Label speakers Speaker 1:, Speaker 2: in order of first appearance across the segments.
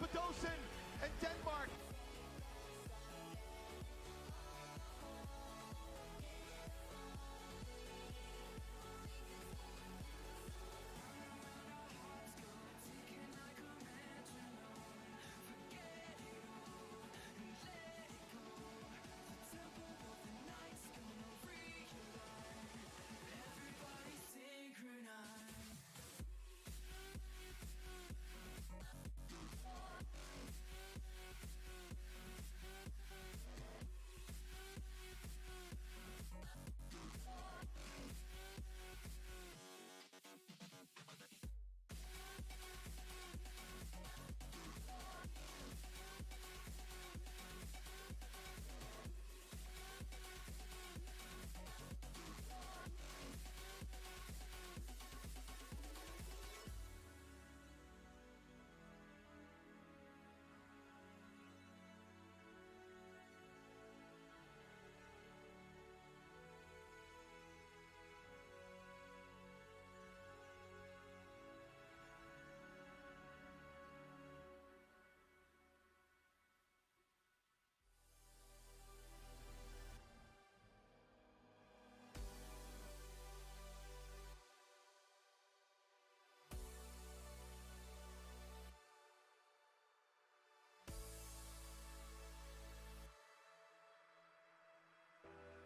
Speaker 1: Fedoshin and Denmark.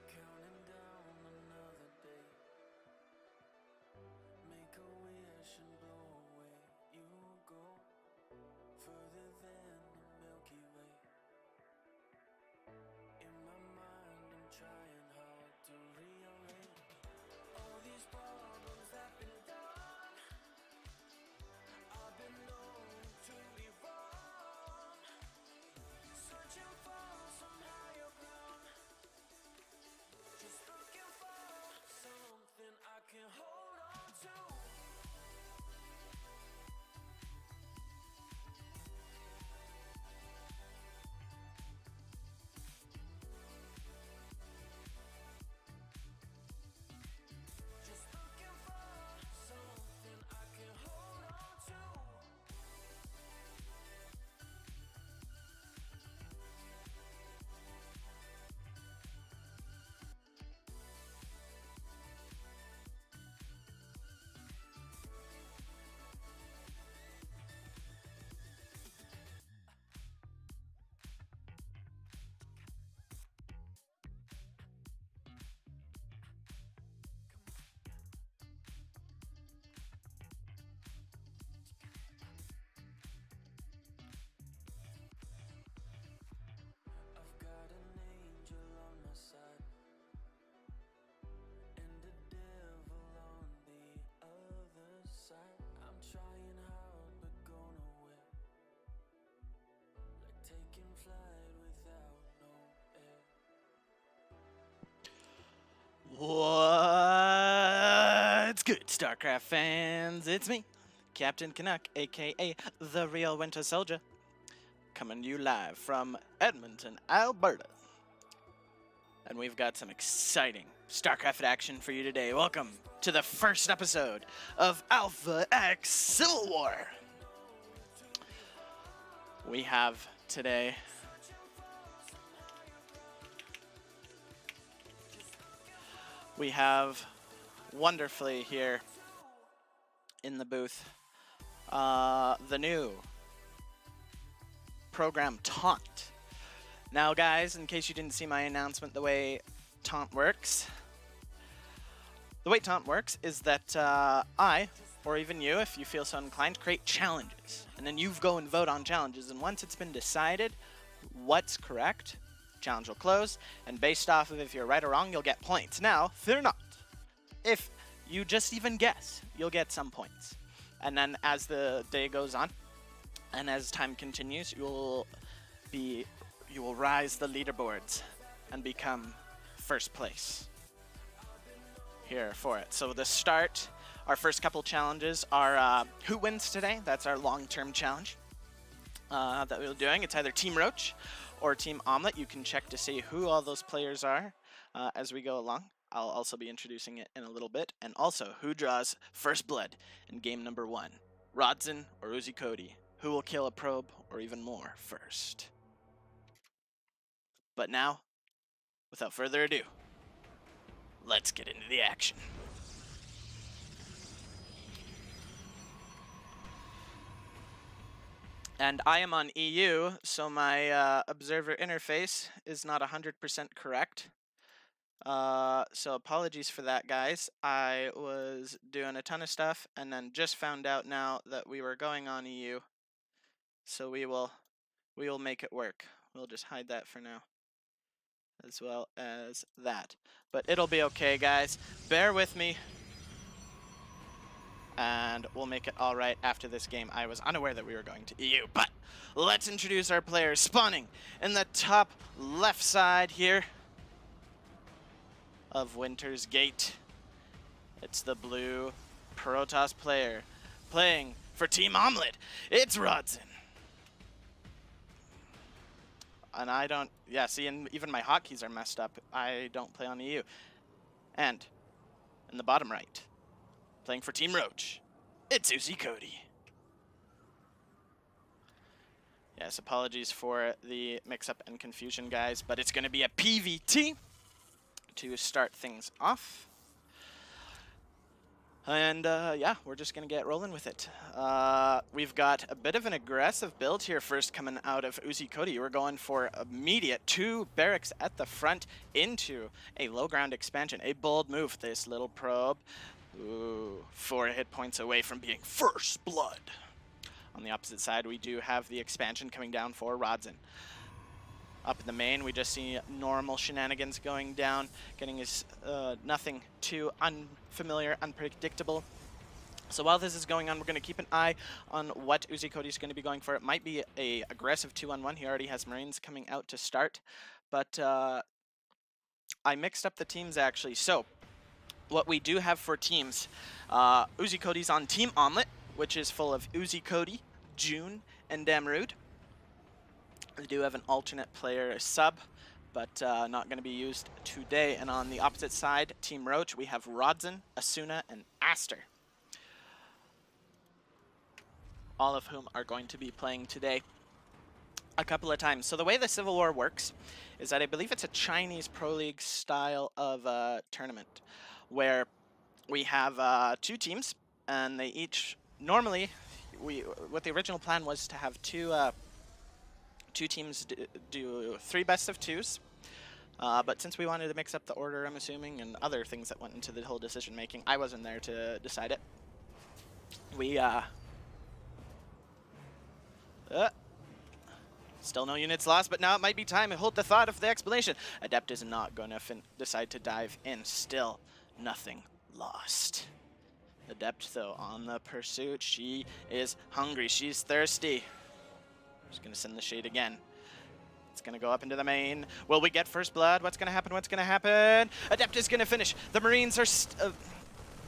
Speaker 2: Counting down another day. Make a wish and blow away. You go further than the Milky Way. In my mind, I'm trying hard to rearrange all these problems that been done. I've been known to be wrong, searching for some higher ground. Just looking for something I can hold on to. Just looking for something I can hold on to. I've got an angel on my side and a devil on the other side. I'm trying hard but go nowhere, like taking flight without no air.
Speaker 3: What's good, StarCraft fans? It's me, Captain Canuck, aka The Real Winter Soldier, coming to you live from Edmonton, Alberta. And we've got some exciting StarCraft action for you today. Welcome to the first episode of Alpha X Civil War. We have today wonderfully here in the booth the new program Taunt. Now guys, in case you didn't see my announcement, the way Taunt works is that I, or even you, if you feel so inclined, create challenges. And then you go and vote on challenges, and once it's been decided what's correct, challenge will close, and based off of if you're right or wrong, you'll get points. Now, fear not. If you just even guess, you'll get some points. And then as the day goes on, and as time continues, you will rise the leaderboards and become first place here for it. So the start, our first couple challenges are who wins today. That's our long-term challenge that we're doing. It's either Team Roach or Team Omelette. You can check to see who all those players are as we go along. I'll also be introducing it in a little bit. And also, who draws first blood in game number 1, Rodson or Uzi Cody? who will kill a probe or even more first. But now, without further ado, let's get into the action. And I am on EU, so my observer interface is not 100% correct. So apologies for that, guys. I was doing a ton of stuff and then just found out now that we were going on EU. So we will make it work. We'll just hide that for now, as well as that. But it'll be okay, guys. Bear with me. And we'll make it all right after this game. I was unaware that we were going to EU, but let's introduce our players. Spawning in the top left side here of Winter's Gate. It's the blue Protoss player playing for Team Omelet. It's Rodson. And I don't, yeah, see, and even my hotkeys are messed up. I don't play on EU. And in the bottom right, playing for Team Roach, it's Uzi Cody. Yes, apologies for the mix-up and confusion, guys, but it's going to be a PVT to start things off. And yeah, we're just going to get rolling with it. We've got a bit of an aggressive build here first coming out of Uzi Cody. We're going for immediate 2 barracks at the front into a low ground expansion. A bold move, this little probe. Ooh, 4 hit points away from being first blood. On the opposite side, we do have the expansion coming down for Rodson. Up in the main, we just see normal shenanigans going down, getting his nothing too unfamiliar, unpredictable. So while this is going on, we're going to keep an eye on what Uzi Cody's going to be going for. It might be a aggressive 2-on-1. He already has Marines coming out to start, but I mixed up the teams actually. So what we do have for teams, Uzi Cody's on Team Omelet, which is full of Uzi Cody, June, and Damrude. We do have an alternate player sub, but not going to be used today. And on the opposite side, Team Roach, we have Rodson, Asuna, and Aster. All of whom are going to be playing today a couple of times. So the way the Civil War works is that I believe it's a Chinese Pro League style of tournament where we have 2 teams, and they each, normally, what the original plan was to have two teams do 3 best of 2s, but since we wanted to mix up the order, I'm assuming, and other things that went into the whole decision making, I wasn't there to decide it. We still no units lost, but now it might be time to hold the thought of the explanation. Adept is not going to decide to dive in. Still nothing lost. Adept, though, on the pursuit. She is hungry. She's thirsty. Just going to send the shade again. It's going to go up into the main. Will we get first blood? What's going to happen? What's going to happen? Adept is going to finish. The Marines are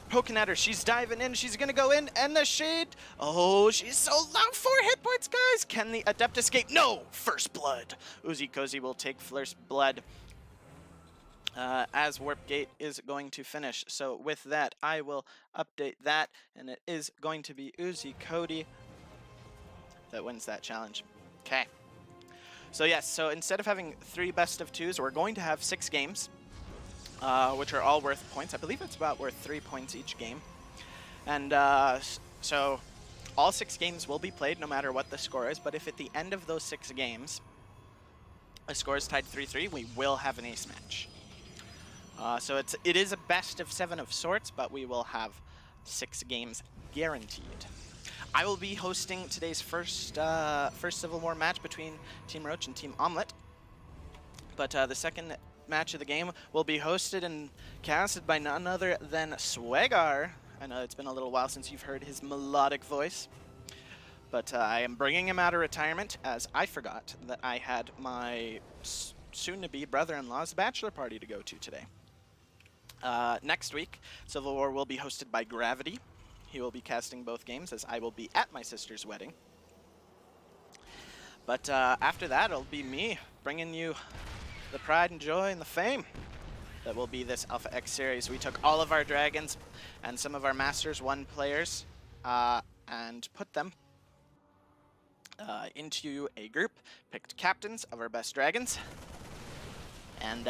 Speaker 3: poking at her. She's diving in. She's going to go in. And the shade. Oh, she's so low. 4 hit points, guys. Can the Adept escape? No. First blood. Uzi Cozy will take first blood as Warp Gate is going to finish. So with that, I will update that. And it is going to be Uzi Cody that wins that challenge. Okay. So yes, so instead of having 3 best of 2s, we're going to have 6 games, which are all worth points. I believe it's about worth 3 points each game. And so all 6 games will be played no matter what the score is, but if at the end of those 6 games, the score is tied 3-3, we will have an ace match. So it is a best of 7 of sorts, but we will have 6 games guaranteed. I will be hosting today's first Civil War match between Team Roach and Team Omelet. But the second match of the game will be hosted and casted by none other than Swagar. I know it's been a little while since you've heard his melodic voice. But I am bringing him out of retirement as I forgot that I had my soon-to-be brother-in-law's bachelor party to go to today. Next week, Civil War will be hosted by Gravity. He will be casting both games as I will be at my sister's wedding. But after that, it'll be me bringing you the pride and joy and the fame that will be this Alpha X series. We took all of our dragons and some of our Masters 1 players and put them into a group, picked captains of our best dragons, and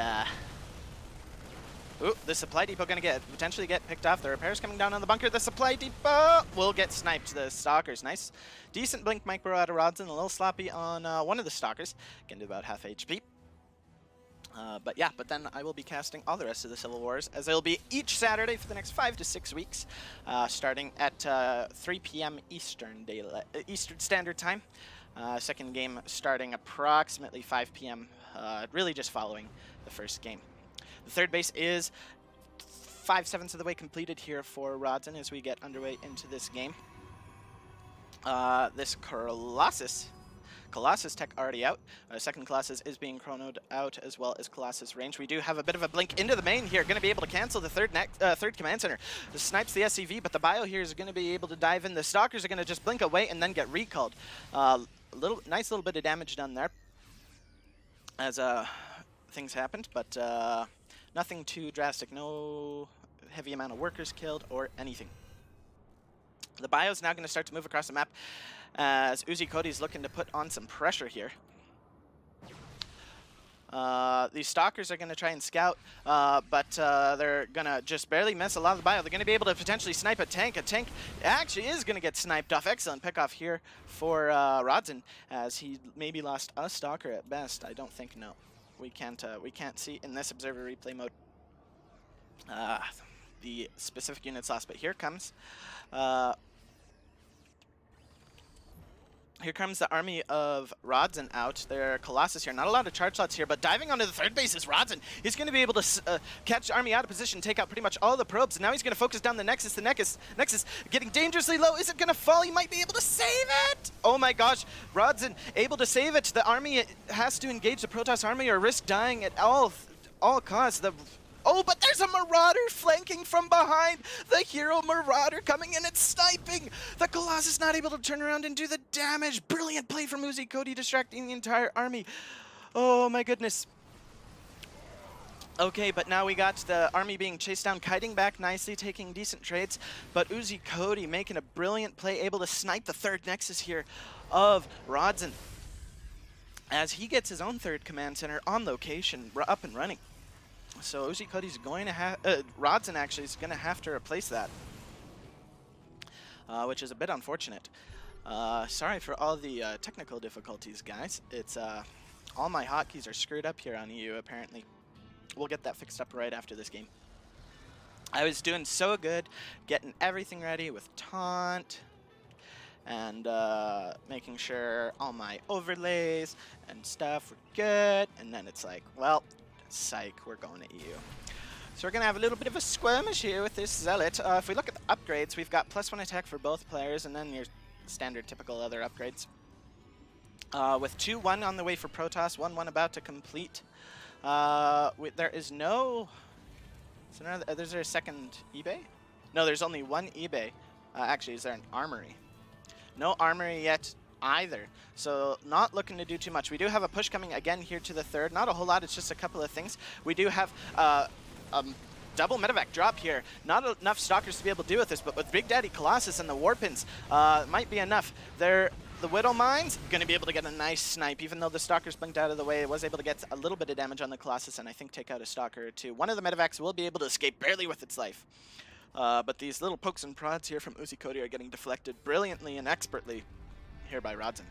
Speaker 3: ooh, the supply depot gonna potentially get picked off. The repairs coming down on the bunker. The supply depot will get sniped. The stalkers, nice, decent blink micro out of Rodson, a little sloppy on one of the stalkers, getting to about half HP. But yeah, but then I will be casting all the rest of the Civil Wars, as it'll be each Saturday for the next 5 to 6 weeks, starting at 3 p.m. Eastern Standard Time. Second game starting approximately 5 p.m., really just following the first game. The third base is 5/7 of the way completed here for Rodson as we get underway into this game. This Colossus tech already out. Second Colossus is being chronoed out, as well as Colossus range. We do have a bit of a blink into the main here. Going to be able to cancel the third command center. This snipes the SCV, but the bio here is going to be able to dive in. The stalkers are going to just blink away and then get recalled. Nice little bit of damage done there as things happened, but nothing too drastic. No heavy amount of workers killed or anything. The bio is now going to start to move across the map as Uzi Cody's looking to put on some pressure here. These stalkers are going to try and scout, but they're going to just barely miss a lot of the bio. They're going to be able to potentially snipe a tank. A tank actually is going to get sniped off. Excellent pick off here for Rodson, as he maybe lost a stalker at best. I don't think, no. We can't see in this observer replay mode the specific units lost, but here comes the army of Rodson out. Their Colossus here. Not a lot of charge slots here, but diving onto the third base is Rodson. He's going to be able to catch the army out of position, take out pretty much all the probes, and now he's going to focus down the Nexus. The Nexus getting dangerously low. Is it going to fall? He might be able to save it! Oh my gosh, Rodson able to save it. The army has to engage the Protoss army or risk dying at all costs. Oh, but there's a Marauder flanking from behind. The hero Marauder coming in and sniping. The Colossus not able to turn around and do the damage. Brilliant play from Uzi Cody, distracting the entire army. Oh my goodness. Okay, but now we got the army being chased down, kiting back nicely, taking decent trades. But Uzi Cody making a brilliant play, able to snipe the third Nexus here of Rodson, as he gets his own third command center on location, up and running. So Uzi Cody's going to have, Rodson actually is going to have to replace that, which is a bit unfortunate. Sorry for all the technical difficulties, guys. It's all my hotkeys are screwed up here on EU, apparently. We'll get that fixed up right after this game. I was doing so good, getting everything ready with taunt, and making sure all my overlays and stuff were good, and then it's like, well, psych, we're going at you. So we're going to have a little bit of a skirmish here with this Zealot. If we look at the upgrades, we've got +1 attack for both players, and then your standard typical other upgrades. With 2-1 on the way for Protoss, 1-1 about to complete. There is no... Is there a second eBay? No, there's only one eBay. Actually, is there an armory? No armory yet either, so not looking to do too much. We do have a push coming again here to the third. Not a whole lot, it's just a couple of things. We do have double medevac drop here. Not enough stalkers to be able to deal with this, but with Big Daddy Colossus and the Warpins, might be enough. The Widow Mines going to be able to get a nice snipe, even though the stalkers blinked out of the way. It was able to get a little bit of damage on the Colossus, and I think take out a stalker or two. One of the medevacs will be able to escape barely with its life. But these little pokes and prods here from Uzi Cody are getting deflected brilliantly and expertly here by Rodson.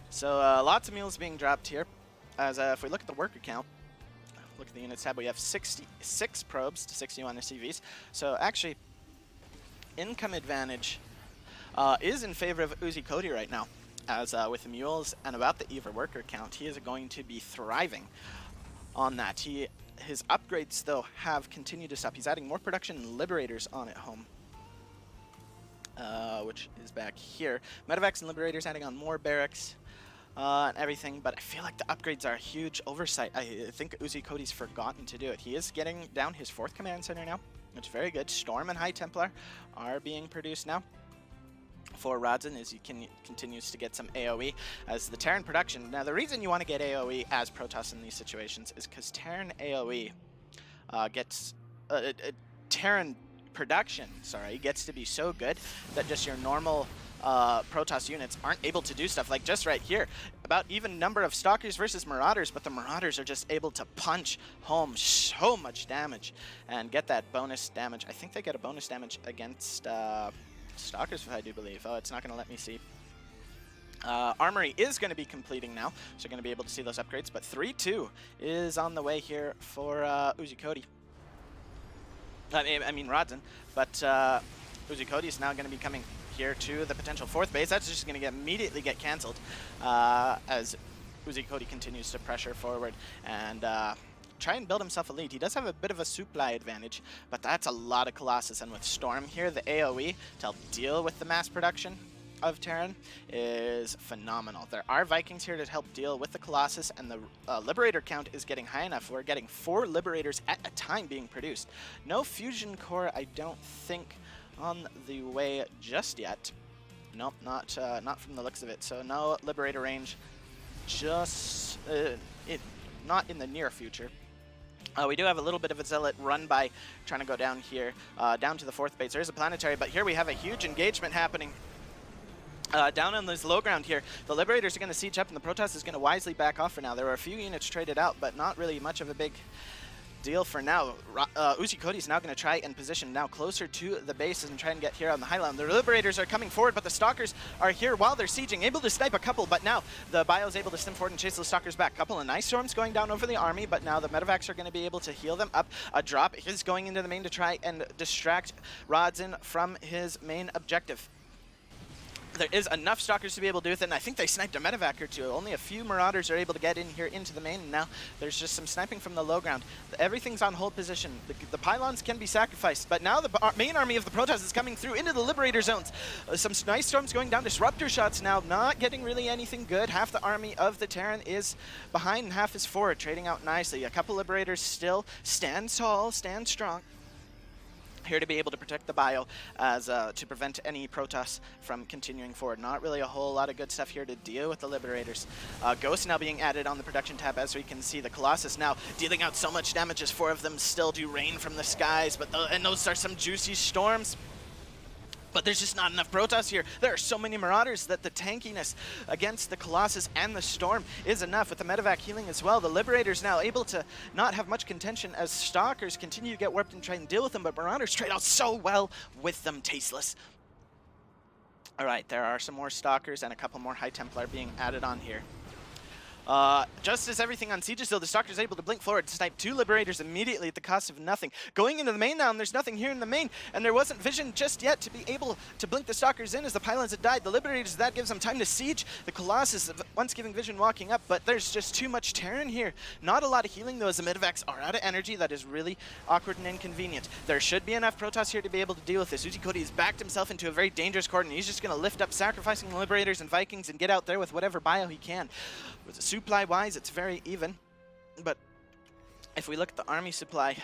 Speaker 3: So lots of mules being dropped here. As if we look at the worker count, look at the units tab, we have 66 probes to 61 SCVs. So actually, income advantage is in favor of Uzi Cody right now. As with the mules and about the EVA worker count, he is going to be thriving on that. His upgrades, though, have continued to stop. He's adding more production and Liberators on at home. Which is back here. Medevacs and Liberators adding on more barracks and everything, but I feel like the upgrades are a huge oversight. I think Uzi Cody's forgotten to do it. He is getting down his 4th command center now, which is very good. Storm and High Templar are being produced now for Rodson as he continues to get some AoE as the Terran production. Now, the reason you want to get AoE as Protoss in these situations is because Terran AoE gets... Terran production, sorry, gets to be so good that just your normal Protoss units aren't able to do stuff. Like just right here, about even number of Stalkers versus Marauders, but the Marauders are just able to punch home so much damage and get that bonus damage. I think they get a bonus damage against Stalkers, I do believe. Oh, it's not going to let me see. Armory is going to be completing now, so you're going to be able to see those upgrades, but 3-2 is on the way here for Uzi Cody. I mean Rodzin, but Uzi Cody is now going to be coming here to the potential 4th base. That's just going to immediately get cancelled as Uzi Cody continues to pressure forward and try and build himself a lead. He does have a bit of a supply advantage, but that's a lot of Colossus, and with Storm here, the AoE to help deal with the mass production of Terran is phenomenal. There are Vikings here to help deal with the Colossus, and the Liberator count is getting high enough. We're getting 4 Liberators at a time being produced. No Fusion Core, I don't think, on the way just yet. Nope, not from the looks of it. So no Liberator range, just not in the near future. We do have a little bit of a Zealot run by trying to go down here, down to the 4th base. There's a Planetary, but here we have a huge engagement happening. Down on this low ground here, the Liberators are going to siege up, and the Protoss is going to wisely back off for now. There were a few units traded out, but not really much of a big deal for now. Uzi Cody is now going to try and position now closer to the bases and try and get here on the high line. The Liberators are coming forward, but the Stalkers are here while they're sieging, able to snipe a couple, but now the Bio is able to stim forward and chase the Stalkers back. Couple of nice storms going down over the army, but now the Medevacs are going to be able to heal them up. A drop is going into the main to try and distract Rodzin from his main objective. There is enough Stalkers to be able to do with it, and I think they sniped a Medevac or two. Only a few Marauders are able to get in here into the main, and now there's just some sniping from the low ground. Everything's on hold position. The pylons can be sacrificed, but now the main army of the Protoss is coming through into the Liberator zones. Some nice storms going down, disruptor shots now, not getting really anything good. Half the army of the Terran is behind and half is forward, trading out nicely. A couple Liberators still stand tall, stand strong, here to be able to protect the Bio as to prevent any Protoss from continuing forward. Not really a whole lot of good stuff here to deal with the Liberators. Ghosts now being added on the production tab, as we can see. The Colossus now dealing out so much damage as 4 of them still do rain from the skies, but and those are some juicy storms. But there's just not enough Protoss here. There are so many Marauders that the tankiness against the Colossus and the Storm is enough, with the Medevac healing as well. The Liberators now able to not have much contention as Stalkers continue to get warped and try and deal with them, but Marauders trade out so well with them, tasteless. All right, there are some more Stalkers and a couple more High Templar being added on here. Just as everything on Siege is still, the Stalker is able to blink forward to snipe 2 Liberators immediately at the cost of nothing. Going into the main now, and there's nothing here in the main, and there wasn't vision just yet to be able to blink the Stalkers in as the pylons had died. The Liberators, that gives them time to siege. The Colossus, once giving vision, walking up, but there's just too much Terran here. Not a lot of healing, though, as the Medevacs are out of energy. That is really awkward and inconvenient. There should be enough Protoss here to be able to deal with this. Uzi Cody has backed himself into a very dangerous corner, and he's just going to lift up, sacrificing the Liberators and Vikings and get out there with whatever bio he can. With supply-wise, it's very even, but if we look at the army supply,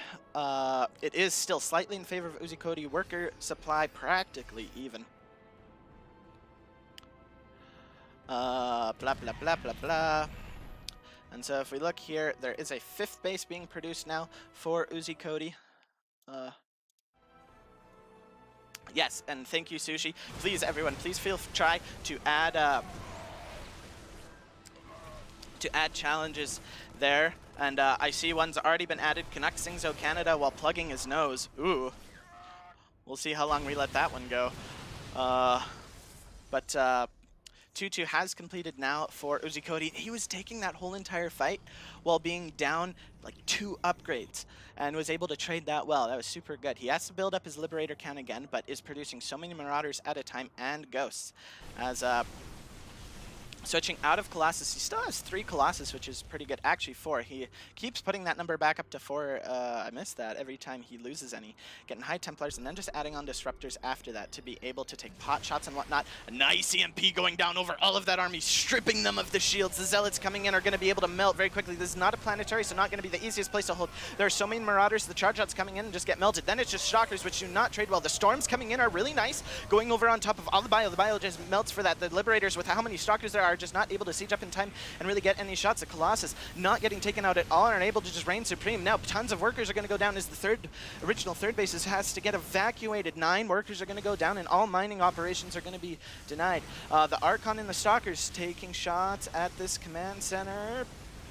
Speaker 3: it is still slightly in favor of Uzi Cody. Worker supply practically even. Blah, blah, blah, blah, blah. And so if we look here, there is a 5th base being produced now for Uzi Cody. Yes, and thank you, Sushi. Please, everyone, please try to add challenges there, and I see one's already been added. Canuck Singzo Canada while plugging his nose. Ooh, we'll see how long we let that one go. But 2-2 has completed now for Uzi Cody. He was taking that whole entire fight while being down like 2 upgrades and was able to trade that well. That was super good. He has to build up his Liberator count again, but is producing so many Marauders at a time and Ghosts. As switching out of Colossus, he still has 3 Colossus, which is pretty good. Actually 4. He keeps putting that number back up to 4. I missed that every time he loses any. Getting High Templars and then just adding on Disruptors after that to be able to take pot shots and whatnot. A nice EMP going down over all of that army, stripping them of the shields. The Zealots coming in are going to be able to melt very quickly. This is not a planetary, so not going to be the easiest place to hold. There are so many Marauders, the charge shots coming in and just get melted. Then it's just Stalkers, which do not trade well. The Storms coming in are really nice, going over on top of all the Bio. The Bio just melts for that. The Liberators, with how many Stalkers there are just not able to siege up in time and really get any shots. The Colossus not getting taken out at all and are able to just reign supreme. Now tons of workers are going to go down as the original third base has to get evacuated. 9 workers are going to go down and all mining operations are going to be denied. The Archon and the Stalkers taking shots at this command center.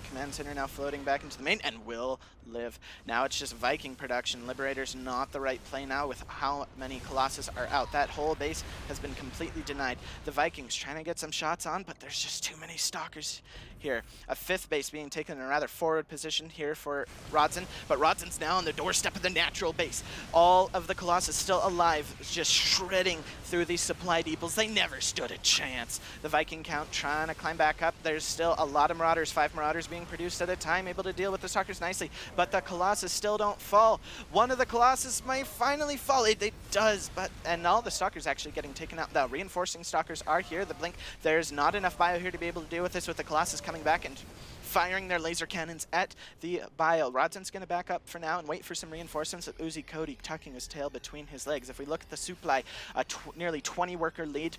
Speaker 3: Command center now floating back into the main and will live. Now it's just Viking production. Liberator's not the right play now with how many Colossus are out. That whole base has been completely denied. The Vikings trying to get some shots on, but there's just too many Stalkers here. A 5th base being taken in a rather forward position here for Rodzin, but Rodzin's now on the doorstep of the natural base. All of the Colossus still alive, just shredding through these supply depots. They never stood a chance. The Viking count trying to climb back up. There's still a lot of Marauders, 5 Marauders being produced at a time, able to deal with the Stalkers nicely, but the Colossus still don't fall. One of the Colossus might finally fall. It does, and all the Stalkers actually getting taken out. The reinforcing Stalkers are here. The Blink, there's not enough bio here to be able to deal with this with the Colossus coming back and firing their laser cannons at the bio. Rodzin's going to back up for now and wait for some reinforcements with Uzi Cody tucking his tail between his legs. If we look at the supply, a nearly 20 worker lead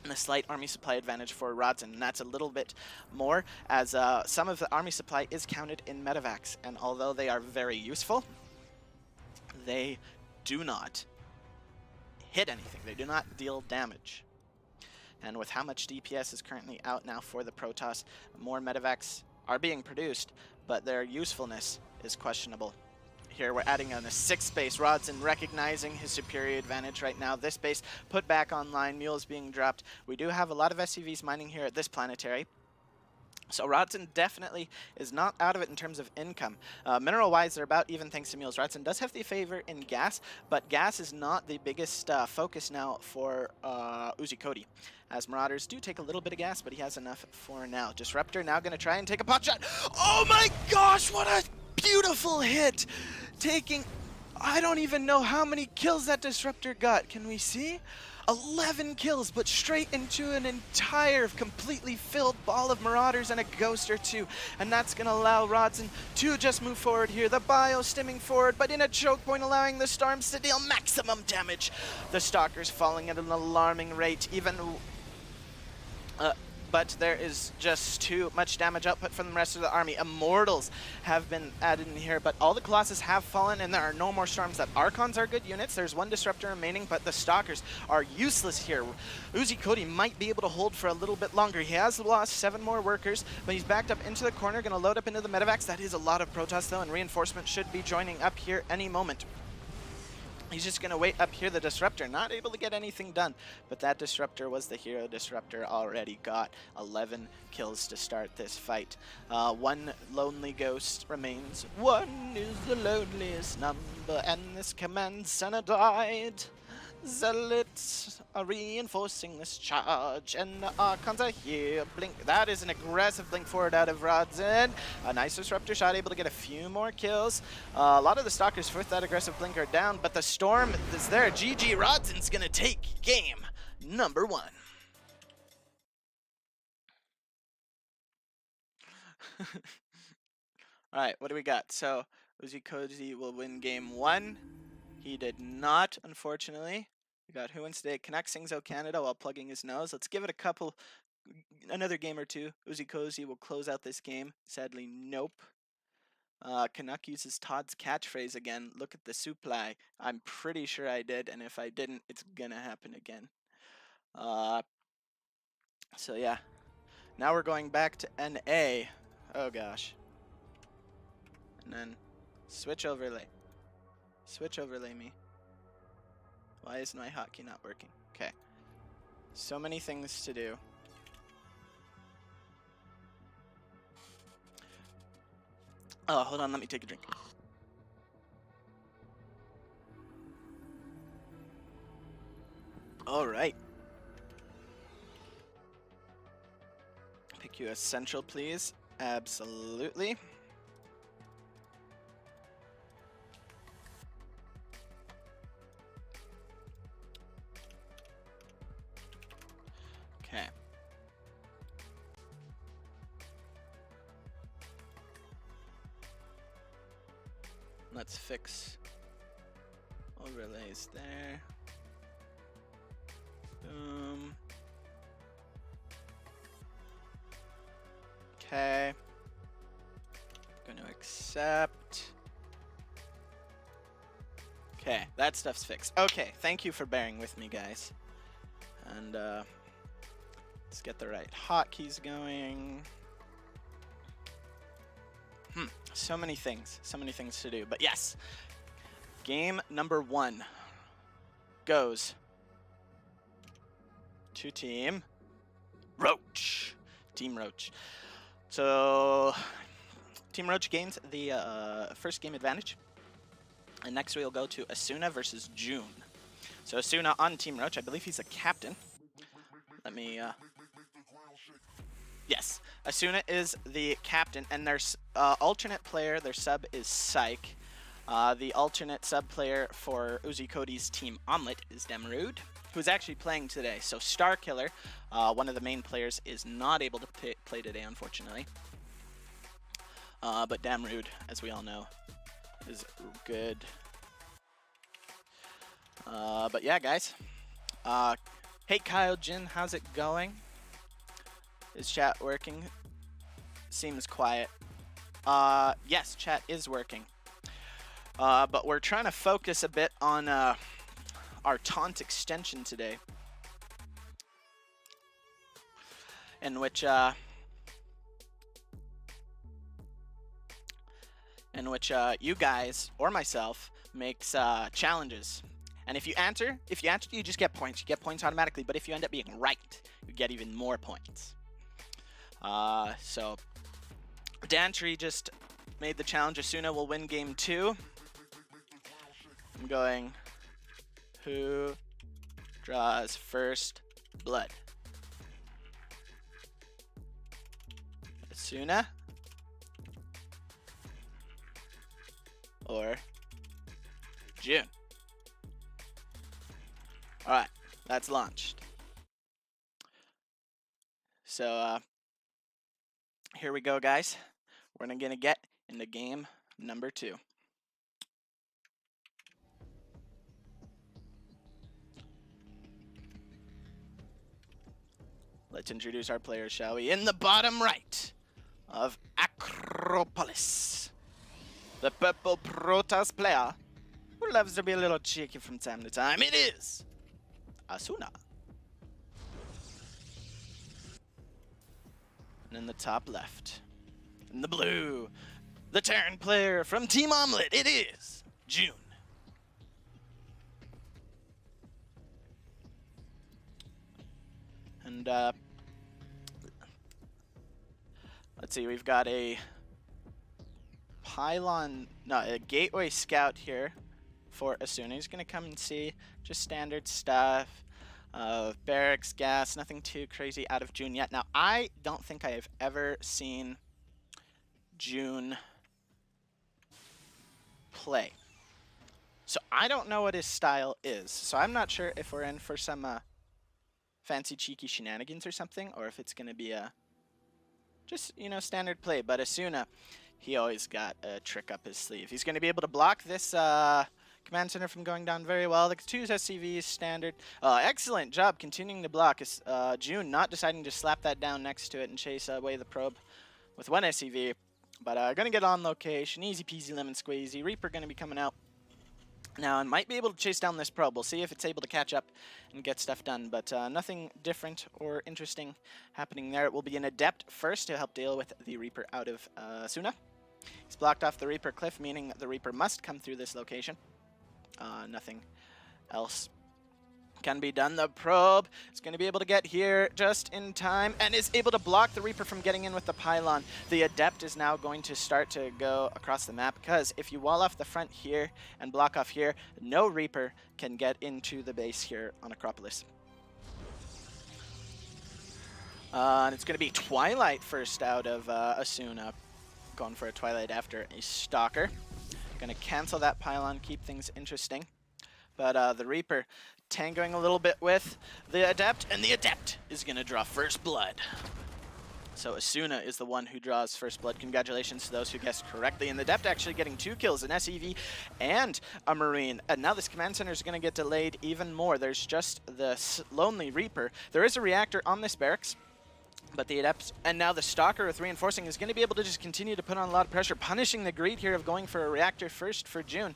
Speaker 3: and a slight army supply advantage for Rodzin, and that's a little bit more as some of the army supply is counted in medevacs, and although they are very useful, they do not hit anything. They do not deal damage. And with how much DPS is currently out now for the Protoss, more medevacs are being produced, but their usefulness is questionable. Here we're adding on a 6th base. Rodzin recognizing his superior advantage right now. This base put back online, mules being dropped. We do have a lot of SCVs mining here at this planetary. So Rodzin definitely is not out of it in terms of income. Mineral-wise, they're about even thanks to mules. Rodzin does have the favor in gas, but gas is not the biggest focus now for Uzi Cody. As Marauders do take a little bit of gas, but he has enough for now. Disruptor now going to try and take a pot shot. Oh my gosh, what a beautiful hit! Taking, I don't even know how many kills that Disruptor got. Can we see? 11 kills, but straight into an entire completely filled ball of Marauders and a Ghost or 2. And that's going to allow Rodzin to just move forward here. The bio stimming forward, but in a choke point, allowing the Storms to deal maximum damage. The Stalkers falling at an alarming rate, even... but there is just too much damage output from the rest of the army. Immortals have been added in here, but all the Colossus have fallen, and there are no more Storms. That Archons are good units. There's 1 Disruptor remaining, but the Stalkers are useless here. Uzi Cody might be able to hold for a little bit longer. He has lost 7 more workers, but he's backed up into the corner, going to load up into the medevacs. That is a lot of Protoss, though, and reinforcement should be joining up here any moment. He's just going to wait up here. The Disruptor not able to get anything done, but that Disruptor was the hero. Disruptor already got 11 kills to start this fight. 1 lonely Ghost remains. 1 is the loneliest number, and this command center died. Zealots are reinforcing this charge, and the Archons are here. Blink, that is an aggressive blink forward out of Rodzin. A nice Disruptor shot, able to get a few more kills. A lot of the Stalkers with that aggressive blink are down, but the Storm is there. GG, Rodzin's gonna take game number 1. Alright, what do we got? So, Uzi Cody will win game 1. He did not, unfortunately. We got Who Wins Today? Canuck sings "O Canada" while plugging his nose. Let's give it another game or two. Uzi Cody will close out this game. Sadly, nope. Canuck uses Todd's catchphrase again. Look at the supply. I'm pretty sure I did, and if I didn't, it's gonna happen again. So yeah. Now we're going back to NA. Oh gosh. And then switch overlay. Switch overlay me. Why is my hotkey not working? Okay. So many things to do. Oh, hold on, let me take a drink. Alright. Pick you as central, please. Absolutely. Okay. Let's fix overlays there. Boom. Okay. Going to accept. Okay, that stuff's fixed. Okay, thank you for bearing with me, guys. And let's get the right hotkeys going. So many things to do. But yes, game number 1 goes to Team Roach. Team Roach. So Team Roach gains the first game advantage. And next we'll go to Asuna versus June. So Asuna on Team Roach. I believe he's a captain. Let me... Yes, Asuna is the captain, and their alternate player, their sub is Psyche. The alternate sub player for Uzi Cody's Team Omelet is Demerud, who's actually playing today. So Starkiller, one of the main players, is not able to play today, unfortunately. But Demerud, as we all know, is good. But yeah, guys. Hey, Kyle Jin, how's it going? Is chat working? Seems quiet. Yes, chat is working. But we're trying to focus a bit on our taunt extension today, in which you guys or myself makes challenges. And if you answer, you just get points. You get points automatically. But if you end up being right, you get even more points. So Dantry just made the challenge. Asuna will win game 2. I'm going, who draws first blood? Asuna or June? Alright, that's launched. So, here we go, guys. We're gonna get into game number 2. Let's introduce our players, shall we? In the bottom right of Acropolis, the purple Protoss player who loves to be a little cheeky from time to time, it is Asuna. And in the top left, in the blue, the Terran player from Team Omelet, it is June. And let's see, we've got a gateway scout here for Asuna. He's gonna come and see just standard stuff. Barracks, gas, nothing too crazy out of June yet. Now, I don't think I have ever seen June play. So I don't know what his style is. So I'm not sure if we're in for some fancy cheeky shenanigans or something, or if it's going to be a just, you know, standard play. But Asuna, he always got a trick up his sleeve. He's going to be able to block this command center from going down very well. The 2 SCVs standard. Excellent job continuing to block. June not deciding to slap that down next to it and chase away the probe with 1 SCV. But gonna get on location. Easy peasy lemon squeezy. Reaper gonna be coming out now and might be able to chase down this probe. We'll see if it's able to catch up and get stuff done. But nothing different or interesting happening there. It will be an Adept first to help deal with the Reaper out of Asuna. He's blocked off the Reaper cliff, meaning the Reaper must come through this location. Nothing else can be done. The probe is going to be able to get here just in time and is able to block the Reaper from getting in with the pylon. The Adept is now going to start to go across the map, because if you wall off the front here and block off here, no Reaper can get into the base here on Acropolis. And it's going to be Twilight first out of Asuna, going for a Twilight after a Stalker. Going to cancel that pylon, keep things interesting. But the Reaper tangoing a little bit with the Adept, and the Adept is going to draw first blood. So Asuna is the one who draws first blood. Congratulations to those who guessed correctly. And the Adept actually getting 2 kills, an SEV and a Marine. And now this command center is going to get delayed even more. There's just the lonely Reaper. There is a reactor on this barracks, But the Adepts, and now the Stalker with Reinforcing is going to be able to just continue to put on a lot of pressure, punishing the greed here of going for a Reactor first for June.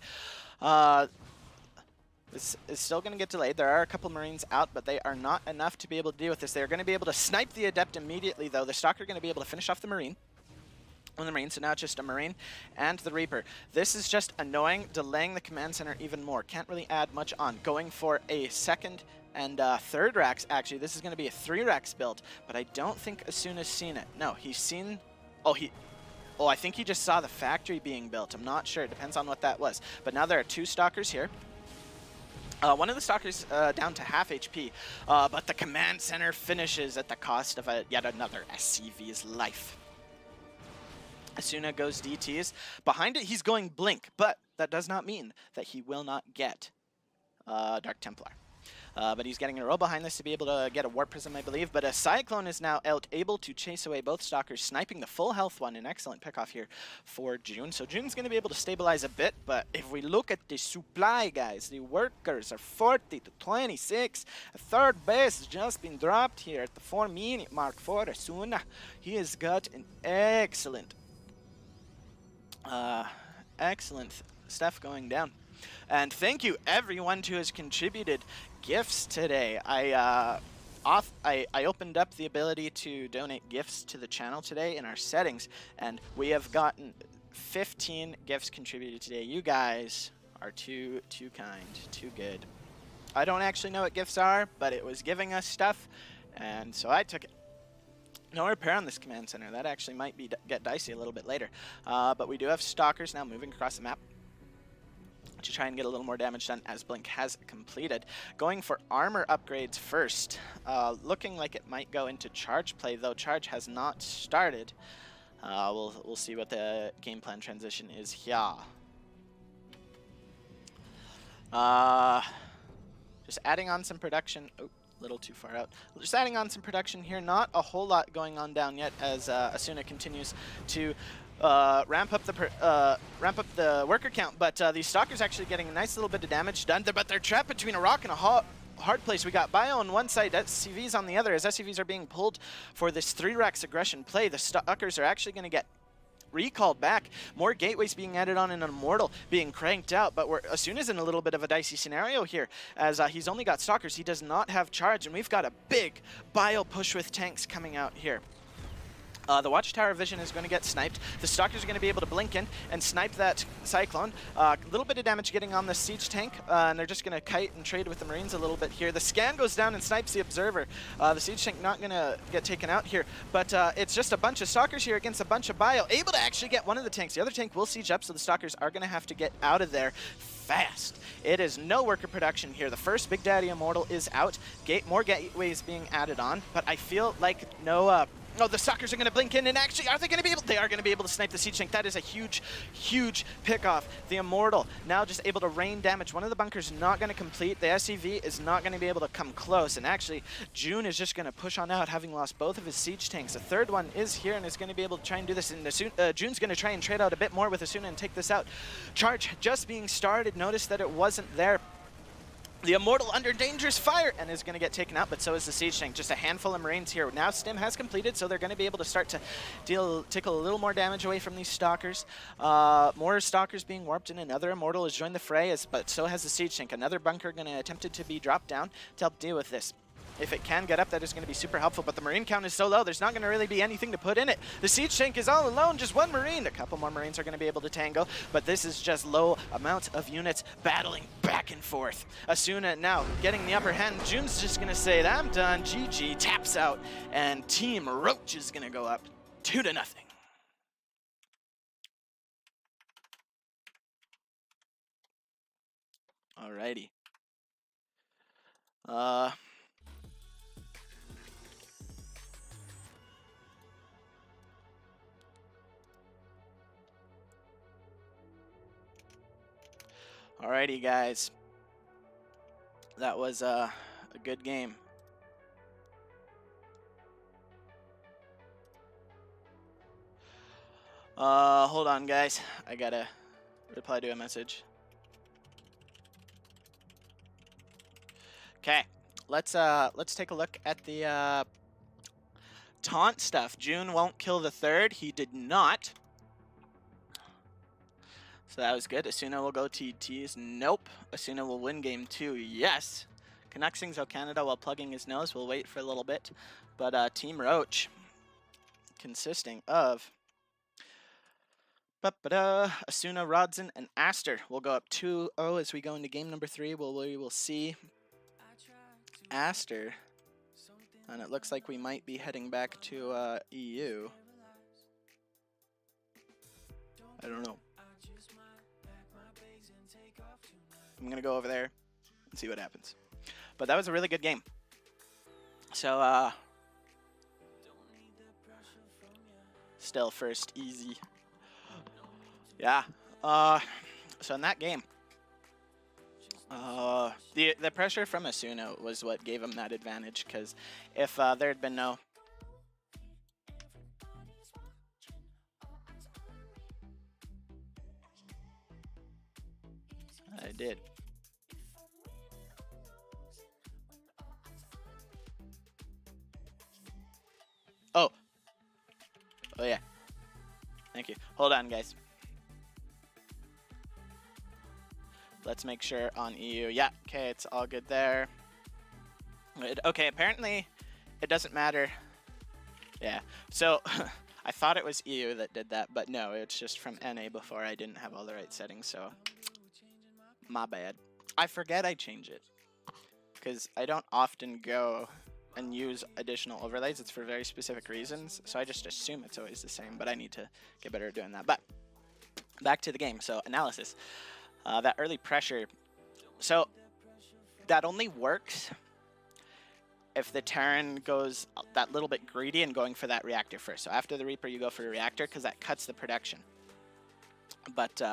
Speaker 3: This is still going to get delayed. There are a couple Marines out, but they are not enough to be able to deal with this. They're going to be able to snipe the Adept immediately, though. The Stalker going to be able to finish off the Marine. On the Marine, so now it's just a Marine and the Reaper. This is just annoying, delaying the command center even more. Can't really add much on. Going for a second and third racks, actually. This is going to be a 3 racks build, but I don't think Asuna's seen it. No, he's seen... Oh, I think he just saw the factory being built. I'm not sure. It depends on what that was. But now there are 2 Stalkers here. One of the Stalkers down to half HP, but the command center finishes at the cost of yet another SCV's life. Asuna goes DTs. Behind it, he's going Blink, but that does not mean that he will not get Dark Templar. But he's getting a roll behind this to be able to get a Warp Prism, I believe. But a Cyclone is now able to chase away both Stalkers, sniping the full health one. An excellent pickoff here for June. So June's going to be able to stabilize a bit. But if we look at the supply, guys, the workers are 40 to 26. A third base has just been dropped here at the 4-minute mark for Asuna. He has got an excellent stuff going down. And thank you everyone who has contributed gifts today. I opened up the ability to donate gifts to the channel today in our settings, and we have gotten 15 gifts contributed today. You guys are too kind, too good. I don't actually know what gifts are, but it was giving us stuff, and so I took it. No repair on this command center. That actually might get dicey a little bit later. But we do have Stalkers now moving across the map to try and get a little more damage done as Blink has completed. Going for armor upgrades first. Looking like it might go into charge play, though Charge has not started. We'll see what the game plan transition is here. Just adding on some production. Oh, a little too far out. Just adding on some production here. Not a whole lot going on down yet as Asuna continues to ramp up the worker count, but these Stalkers actually getting a nice little bit of damage done, but they're trapped between a rock and a hard place. We got Bio on one side, SCVs on the other, as SCVs are being pulled for this 3 racks aggression play. The Stalkers are actually going to get recalled back. More gateways being added on and an Immortal being cranked out, but Asuna's in a little bit of a dicey scenario here as he's only got Stalkers. He does not have Charge, and we've got a big Bio push with tanks coming out here. The Watchtower Vision is going to get sniped. The Stalkers are going to be able to blink in and snipe that Cyclone. A little bit of damage getting on the Siege Tank, and they're just going to kite and trade with the Marines a little bit here. The Scan goes down and snipes the Observer. The Siege Tank not going to get taken out here, but it's just a bunch of Stalkers here against a bunch of Bio. Able to actually get one of the tanks. The other tank will siege up, so the Stalkers are going to have to get out of there fast. It is no worker production here. The first Big Daddy Immortal is out. More gateways being added on, but I feel like no... Oh, the Stalkers are going to blink in, and actually, are they going to be able? They are going to be able to snipe the Siege Tank. That is a huge, huge pickoff. The Immortal now just able to rain damage. One of the bunkers not going to complete. The SCV is not going to be able to come close, and actually, June is just going to push on out, having lost both of his Siege Tanks. The third one is here and is going to be able to try and do this, and June's going to try and trade out a bit more with Asuna and take this out. Charge just being started. Notice that it wasn't there. The Immortal under dangerous fire and is going to get taken out, but so is the Siege Tank. Just a handful of Marines here. Now Stim has completed, so they're going to be able to start to tickle a little more damage away from these Stalkers. More Stalkers being warped in. Another Immortal has joined the fray, but so has the Siege Tank. Another bunker going to attempt to be dropped down to help deal with this. If it can get up, that is going to be super helpful, but the Marine count is so low, there's not going to really be anything to put in it. The Siege Tank is all alone, just one Marine. A couple more Marines are going to be able to tangle, but this is just low amounts of units battling back and forth. Asuna now getting the upper hand. June's just going to say, I'm done, GG, taps out, and Team Roach is going to go up 2-0. Alrighty. Alrighty, guys. That was a good game. Hold on, guys. I gotta reply to a message. Okay, let's take a look at the taunt stuff. June won't kill the third. He did not. So that was good. Asuna will go TTs. Nope. Asuna will win game 2. Yes. Canucks sings O Canada while plugging his nose. We'll wait for a little bit. But Team Roach, consisting of Asuna, Rodson, and Aster, will go up 2-0 as we go into game number 3. We will see Aster. And it looks like we might be heading back to EU. I don't know. I'm going to go over there and see what happens. But that was a really good game. So, still first, easy. Yeah. So in that game, the pressure from Asuna was what gave him that advantage, because if there had been no... I did. Oh. Oh, yeah. Thank you. Hold on, guys. Let's make sure on EU. Yeah, okay, it's all good there. Okay, apparently it doesn't matter. Yeah, so I thought it was EU that did that, but no, it's just from NA before. I didn't have all the right settings, so my bad. I forget I change it because I don't often go and use additional overlays. It's for very specific reasons, so I just assume it's always the same, but I need to get better at doing that. But back to the game. So analysis. That early pressure. So that only works if the Terran goes that little bit greedy and going for that reactor first. So after the Reaper, you go for the reactor because that cuts the production. But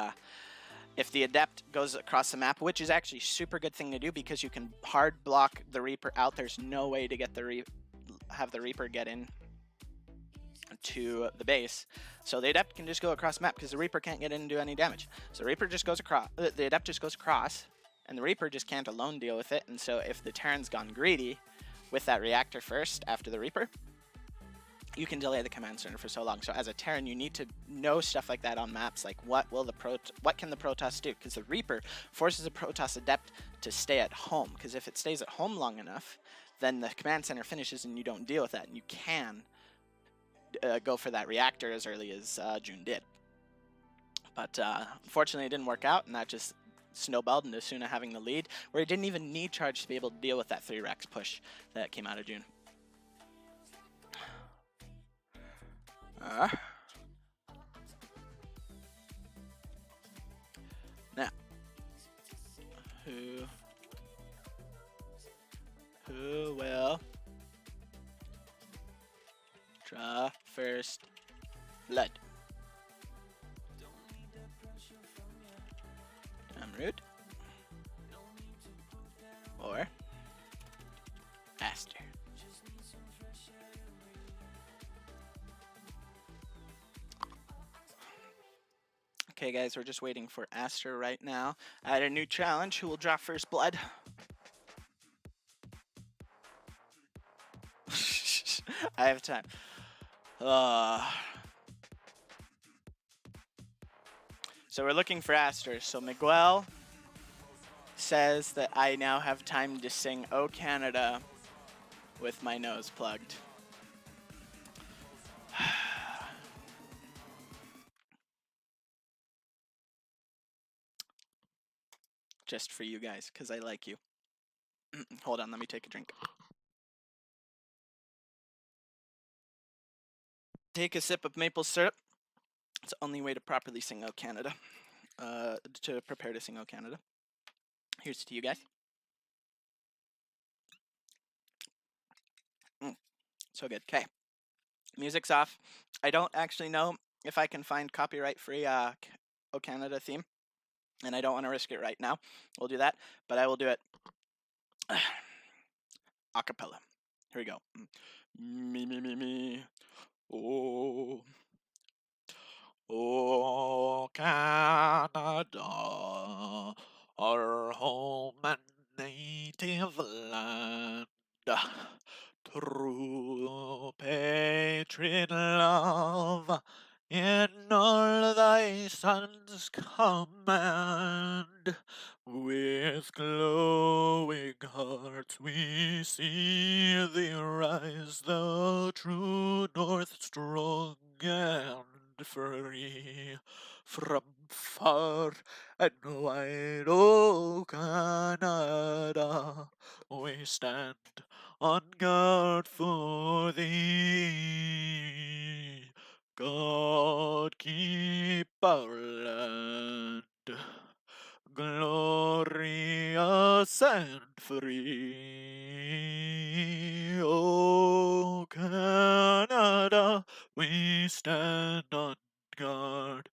Speaker 3: if the Adept goes across the map, which is actually a super good thing to do because you can hard block the Reaper out. There's no way to get have the Reaper get in to the base. So the Adept can just go across the map because the Reaper can't get in and do any damage. So the Reaper just goes across, the Adept just goes across, and the Reaper just can't alone deal with it. And so if the Terran's gone greedy with that reactor first after the Reaper, you can delay the command center for so long. So as a Terran, you need to know stuff like that on maps, like what can the Protoss do? Because the Reaper forces a Protoss Adept to stay at home. Because if it stays at home long enough, then the command center finishes and you don't deal with that, and you can go for that reactor as early as June did. But unfortunately it didn't work out, and that just snowballed into Asuna having the lead, where he didn't even need charge to be able to deal with that 3 Rex push that came out of June. Now, who will draw first blood? Amrud or Aster? Okay, guys, we're just waiting for Aster right now. I had a new challenge. Who will draw first blood? I have time. So we're looking for Aster. So Miguel says that I now have time to sing "O Canada" with my nose plugged. Just for you guys, because I like you. Hold on, let me take a drink. Take a sip of maple syrup. It's the only way to properly sing "O Canada." To prepare to sing "O Canada." Here's to you guys. So good. Okay. Music's off. I don't actually know if I can find copyright-free "O Canada" theme, and I don't want to risk it right now. We'll do that, but I will do it a cappella. Here we go. Me. Oh. Oh, Canada, our home and native land, through pain
Speaker 4: sacred love, in all thy son's command. With glowing hearts we see thee rise, the true north, strong and free. From far and wide, O Canada, we stand on guard for thee. God keep our land glorious and free. O Canada, we stand on guard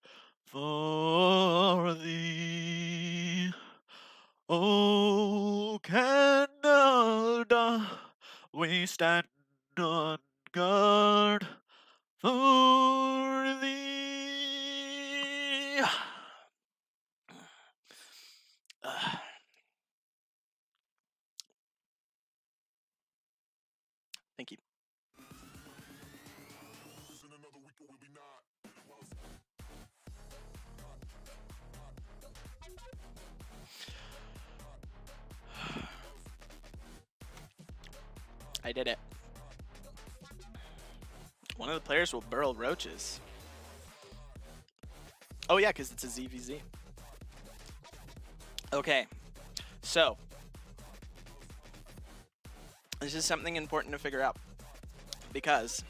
Speaker 4: for thee. O Canada, we stand on guard for thee.
Speaker 3: Thank you. I did it. One of the players will burrow roaches. Oh yeah, because it's a ZVZ. Okay, so this is something important to figure out because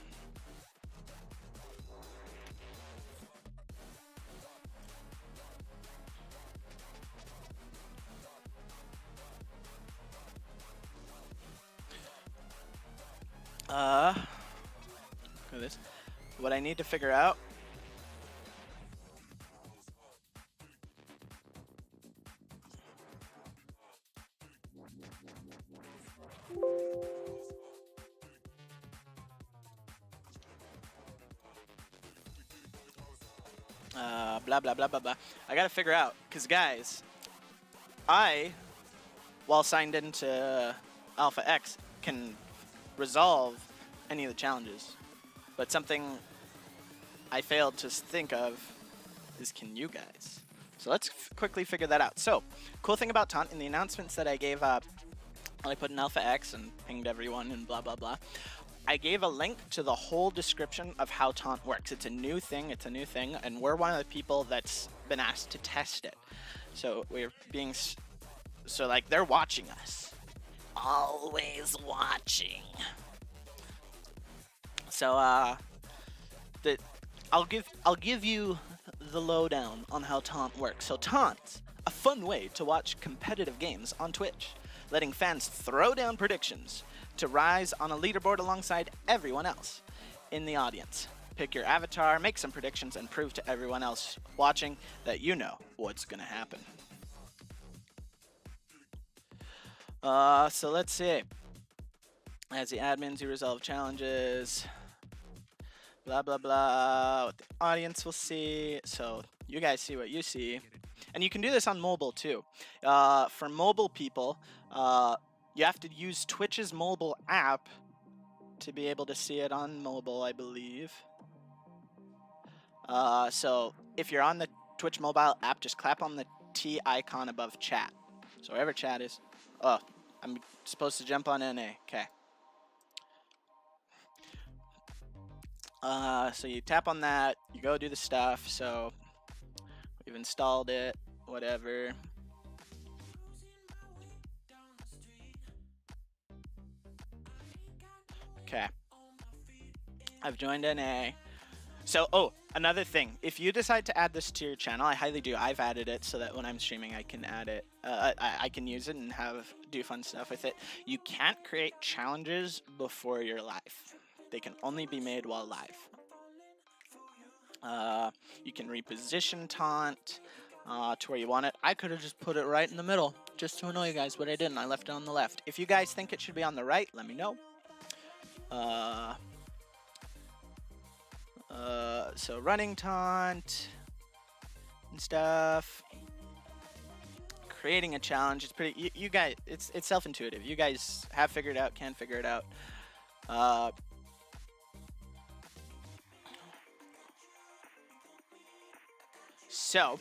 Speaker 3: look at this. What I need to figure out blah blah blah blah blah. I gotta figure out, cause guys, while signed into Alpha X, can resolve any of the challenges, but something I failed to think of is can you guys? So let's quickly figure that out. So, cool thing about Taunt, in the announcements that I gave up, I put in Alpha X and pinged everyone and blah blah blah. I gave a link to the whole description of how Taunt works. It's a new thing, and we're one of the people that's been asked to test it. So we're being, so like they're watching us. Always watching. So I'll give you the lowdown on how Taunt works. So Taunt's a fun way to watch competitive games on Twitch, letting fans throw down predictions to rise on a leaderboard alongside everyone else in the audience. Pick your avatar, make some predictions, and prove to everyone else watching that you know what's gonna happen. So let's see. As the admins, you resolve challenges. Blah blah blah. What the audience will see. So you guys see what you see, and you can do this on mobile too. For mobile people, you have to use Twitch's mobile app to be able to see it on mobile, I believe. So if you're on the Twitch mobile app, just clap on the T icon above chat. So wherever chat is. Oh, I'm supposed to jump on NA. Okay. So you tap on that, you go do the stuff. So we've installed it, whatever. Okay. I've joined NA. So, oh, another thing. If you decide to add this to your channel, I highly do. I've added it so that when I'm streaming, I can add it. I can use it and do fun stuff with it. You can't create challenges before you're live. They can only be made while live. You can reposition Taunt to where you want it. I could have just put it right in the middle just to annoy you guys, but I didn't. I left it on the left. If you guys think it should be on the right, let me know. So running Taunt and stuff. Creating a challenge. It's pretty. You guys, it's self-intuitive. You guys have figured it out. Can figure it out. So,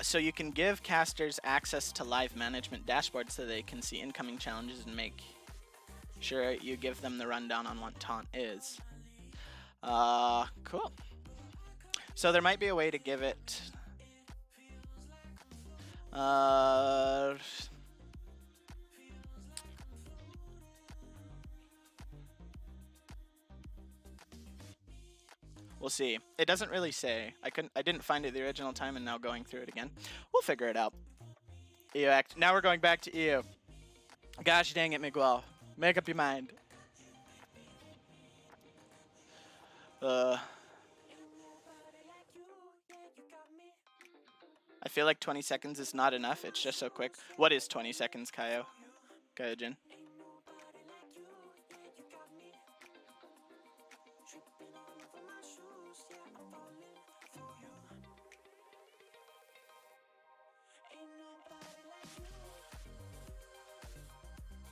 Speaker 3: so you can give casters access to live management dashboards so they can see incoming challenges and make sure you give them the rundown on what taunt is. Cool. So there might be a way to give it. We'll see. It doesn't really say. I didn't find it the original time, and now going through it again. We'll figure it out. EU Act. Now we're going back to EU. Gosh dang it, Miguel. Make up your mind. I feel like 20 seconds is not enough. It's just so quick. What is 20 seconds, Kyojin?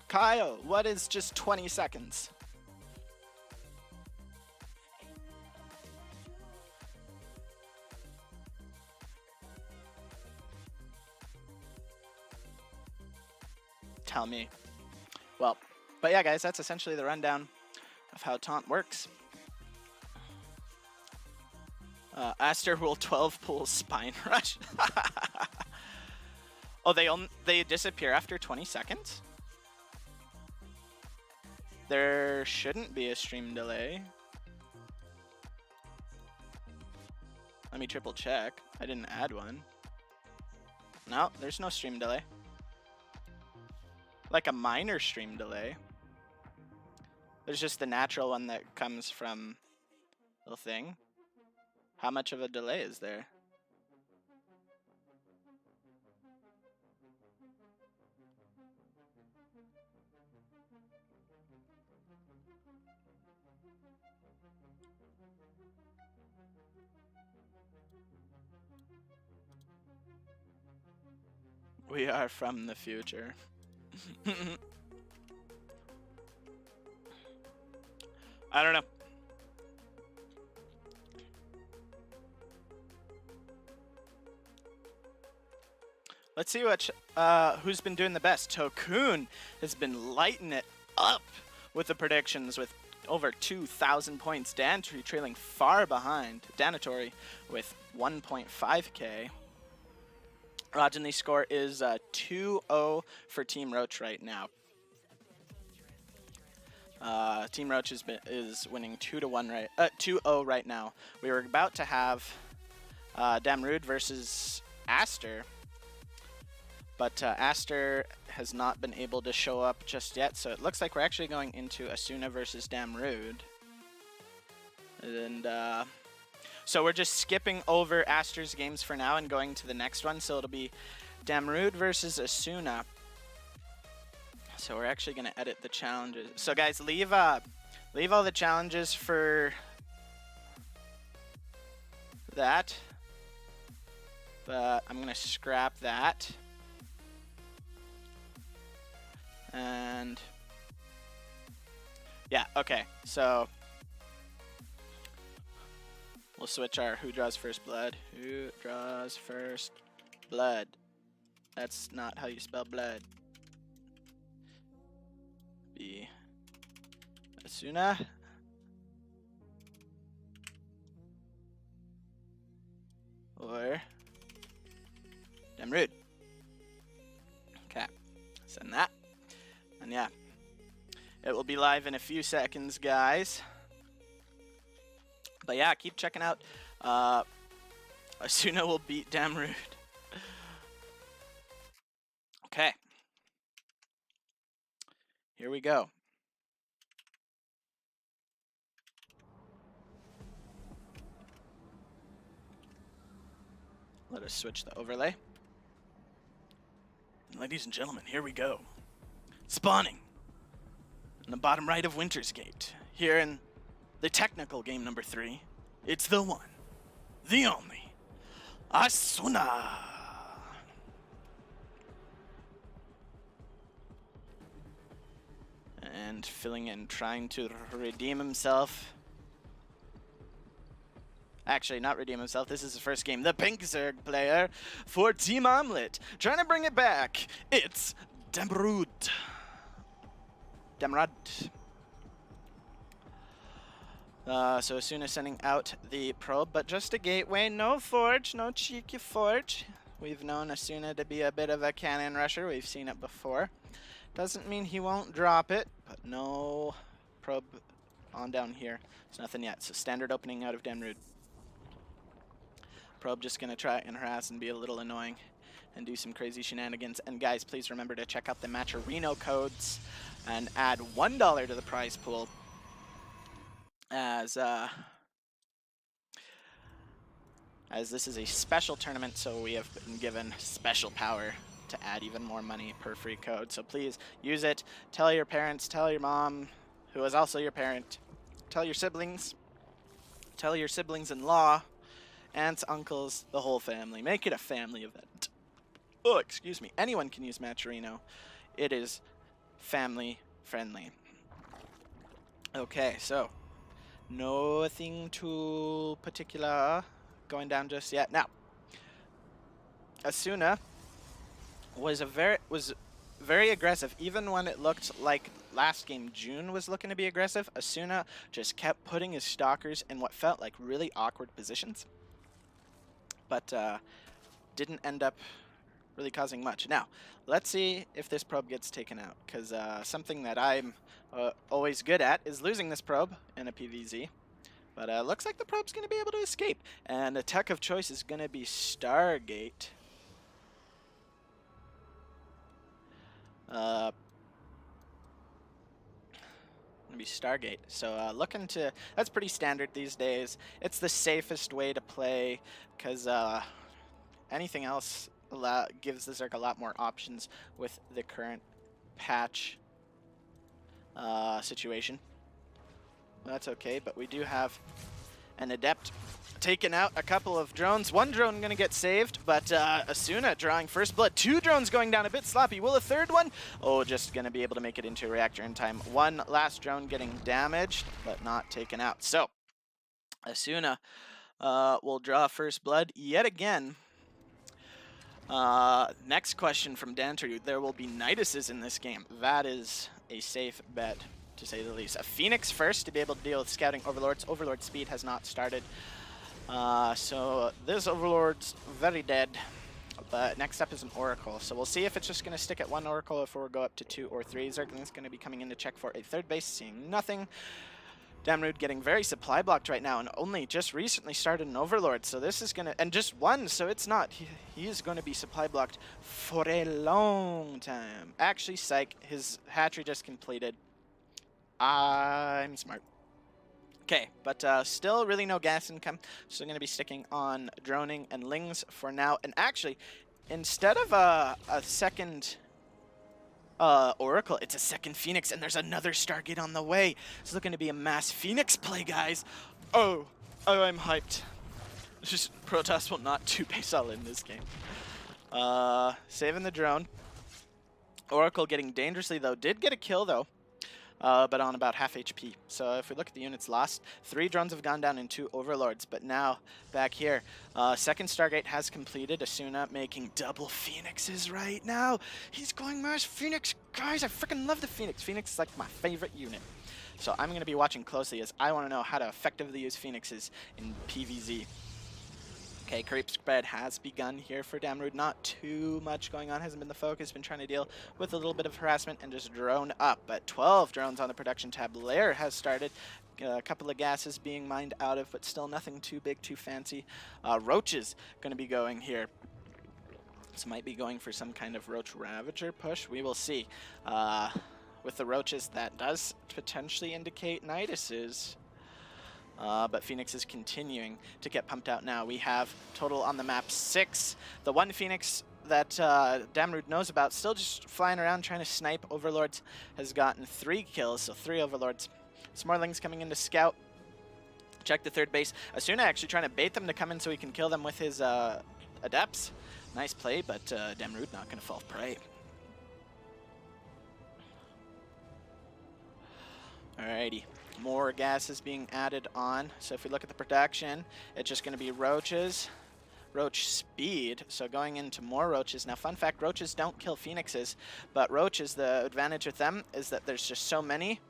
Speaker 3: Kyle, what is just 20 seconds? Tell me. Well, but yeah, guys, that's essentially the rundown of how taunt works. Aster Rule 12 pulls Spine Rush. Oh, they disappear after 20 seconds? There shouldn't be a stream delay. Let me triple check. I didn't add one. No, there's no stream delay. Like a minor stream delay. There's just the natural one that comes from the thing. How much of a delay is there? We are from the future. I don't know. Let's see what who's been doing the best. Tokun has been lighting it up with the predictions with over 2,000 points. Danatory trailing far behind. Danatory with 1.5k. Rajan's score is 2-0 for Team Roach right now. Team Roach is winning 2-0 right now. We were about to have Damrude versus Aster, but Aster has not been able to show up just yet, so it looks like we're actually going into Asuna versus Damrude. And so we're just skipping over Aster's games for now and going to the next one. So it'll be Damrude versus Asuna. So we're actually going to edit the challenges. So guys, leave all the challenges for that. But I'm going to scrap that. And yeah, okay. So we'll switch our who draws first blood. Who draws first blood? That's not how you spell blood. Be Asuna. Or Damrude. Okay, send that. And yeah, it will be live in a few seconds, guys. But yeah, keep checking out. Asuna will beat Damrude. Okay. Here we go. Let us switch the overlay. Ladies and gentlemen, here we go. Spawning in the bottom right of Winter's Gate. Here in the technical game number 3, it's the one, the only, Asuna. And filling in, trying to redeem himself. Actually, not redeem himself. This is the first game. The Pink Zerg player for Team Omelet. Trying to bring it back. It's Demrud. So Asuna sending out the probe, but just a gateway. No forge, no cheeky forge. We've known Asuna to be a bit of a cannon rusher. We've seen it before. Doesn't mean he won't drop it, but no probe on down here. There's nothing yet. So standard opening out of Demrud. Probe just going to try and harass and be a little annoying and do some crazy shenanigans. And guys, please remember to check out the Matcherino codes and add $1 to the prize pool as this is a special tournament, so we have been given special power to add even more money per free code. So please use it. Tell your parents, tell your mom, who is also your parent, tell your siblings in-law, aunts, uncles, the whole family. Make it a family event. Oh, excuse me. Anyone can use Matcherino. It is family friendly. Okay, so nothing too particular going down just yet. Now, Asuna was very aggressive, even when it looked like last game June was looking to be aggressive. Asuna just kept putting his stalkers in what felt like really awkward positions, but didn't end up really causing much. Now, let's see if this probe gets taken out, because something that I'm always good at is losing this probe in a PvZ. But looks like the probe's going to be able to escape, and the tech of choice is going to be Stargate. Stargate. So looking to, that's pretty standard these days. It's the safest way to play, because anything else gives the Zerg a lot more options with the current patch situation. That's okay, but we do have an Adept taking out a couple of drones. One drone going to get saved, but Asuna drawing first blood. 2 drones going down a bit sloppy. Will a third one? Oh, just going to be able to make it into a reactor in time. One last drone getting damaged, but not taken out. So, Asuna will draw first blood yet again. Next question from Danter. There will be Niduses in this game. That is a safe bet, to say the least. A Phoenix first to be able to deal with scouting Overlords. Overlord speed has not started. So this Overlord's very dead. But next up is an Oracle. So we'll see if it's just going to stick at 1 Oracle, if we'll go up to 2 or 3. Zergling's going to be coming in to check for a third base, seeing nothing. Damrud getting very supply blocked right now, and only just recently started an Overlord. So this is going to, and just 1, so it's not, he is going to be supply blocked for a long time. Actually, psych, his hatchery just completed. I'm smart. Okay, but still really no gas income, so I'm going to be sticking on droning and lings for now. And actually, instead of a second Oracle, it's a second Phoenix, and there's another Stargate on the way. It's looking to be a mass Phoenix play, guys. Oh, I'm hyped. Just Protoss will not 2-base all in this game. Saving the drone. Oracle getting dangerously, though. Did get a kill, though. But on about half HP. So if we look at the units lost, 3 drones have gone down and 2 Overlords. But now, back here, second Stargate has completed. Asuna making double Phoenixes right now. He's going Mars Phoenix. Guys, I freaking love the Phoenix. Phoenix is like my favorite unit. So I'm going to be watching closely, as I want to know how to effectively use Phoenixes in PvZ. Okay, creep spread has begun here for Damrud. Not too much going on, hasn't been the focus. Been trying to deal with a little bit of harassment and just drone up. But 12 drones on the production tab. Lair has started. A couple of gases being mined out of, but still nothing too big, too fancy. Roaches going to be going here. So might be going for some kind of Roach Ravager push. We will see. With the Roaches, that does potentially indicate Niduses. But Phoenix is continuing to get pumped out now. We have total on the map 6. The 1 Phoenix that Damrud knows about, still just flying around trying to snipe Overlords, has gotten 3 kills, so 3 Overlords. Smorlings coming in to scout. Check the third base. Asuna actually trying to bait them to come in so he can kill them with his Adepts. Nice play, but Damrud not going to fall prey. Alrighty, more gas is being added on. So if we look at the production, it's just going to be roaches, roach speed. So going into more roaches. Now, fun fact, roaches don't kill phoenixes, but roaches, the advantage with them is that there's just so many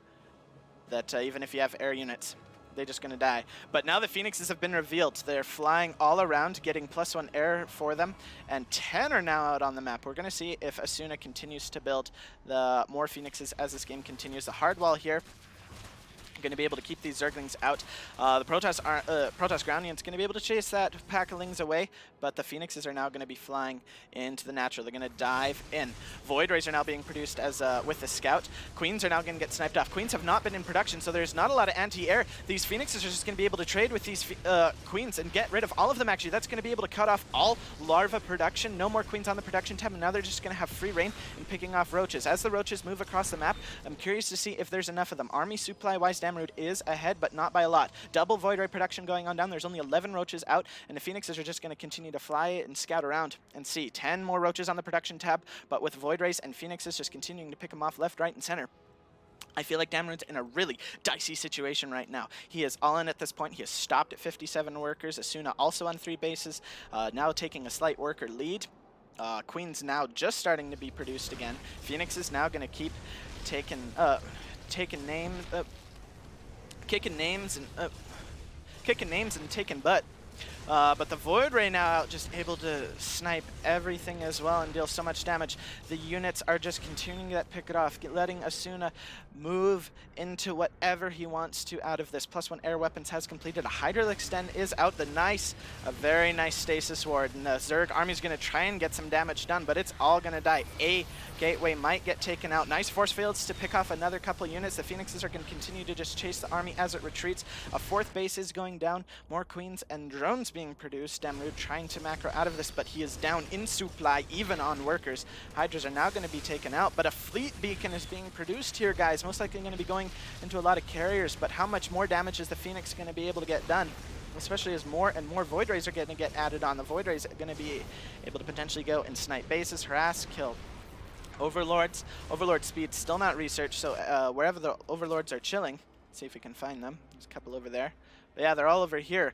Speaker 3: that even if you have air units, they're just going to die. But now the phoenixes have been revealed. They're flying all around, getting +1 air for them, and 10 are now out on the map. We're going to see if Asuna continues to build the more phoenixes as this game continues. The hard wall here, going to be able to keep these Zerglings out. The Protoss Groundian's going to be able to chase that Packlings away, but the Phoenixes are now going to be flying into the natural. They're going to dive in. Void Rays are now being produced as with the Scout. Queens are now going to get sniped off. Queens have not been in production, so there's not a lot of anti-air. These Phoenixes are just going to be able to trade with these Queens and get rid of all of them, actually. That's going to be able to cut off all Larva production. No more Queens on the production tab, and now they're just going to have free reign in picking off Roaches. As the Roaches move across the map, I'm curious to see if there's enough of them. Army supply-wise, Damrude is ahead, but not by a lot. Double Void Ray production going on down. There's only 11 Roaches out, and the Phoenixes are just going to continue to fly and scout around and see. 10 more Roaches on the production tab, but with Void Rays and Phoenixes just continuing to pick them off left, right, and center. I feel like Damrude's in a really dicey situation right now. He is all in at this point. He has stopped at 57 workers. Asuna also on 3 bases, now taking a slight worker lead. Queen's now just starting to be produced again. Phoenix is now going to keep taking names and taking butt. But the Void Ray now out, just able to snipe everything as well and deal so much damage. The units are just continuing to pick it off, letting Asuna move into whatever he wants to out of this. +1 air weapons has completed. A Hydral Extend is out. A very nice Stasis Ward. And the Zerg army's going to try and get some damage done, but it's all going to die. A gateway might get taken out. Nice force fields to pick off another couple units. The Phoenixes are going to continue to just chase the army as it retreats. A 4th base is going down. More Queens and drones being produced. Damrude trying to macro out of this, but he is down in supply, even on workers. Hydras are now going to be taken out, but a fleet beacon is being produced here, guys. Most likely going to be going into a lot of carriers, but how much more damage is the Phoenix going to be able to get done? Especially as more and more Void Rays are going to get added on. The Void Rays are going to be able to potentially go and snipe bases, harass, kill Overlords. Overlord speed still not researched, so wherever the Overlords are chilling, let's see if we can find them. There's a couple over there. But yeah, they're all over here.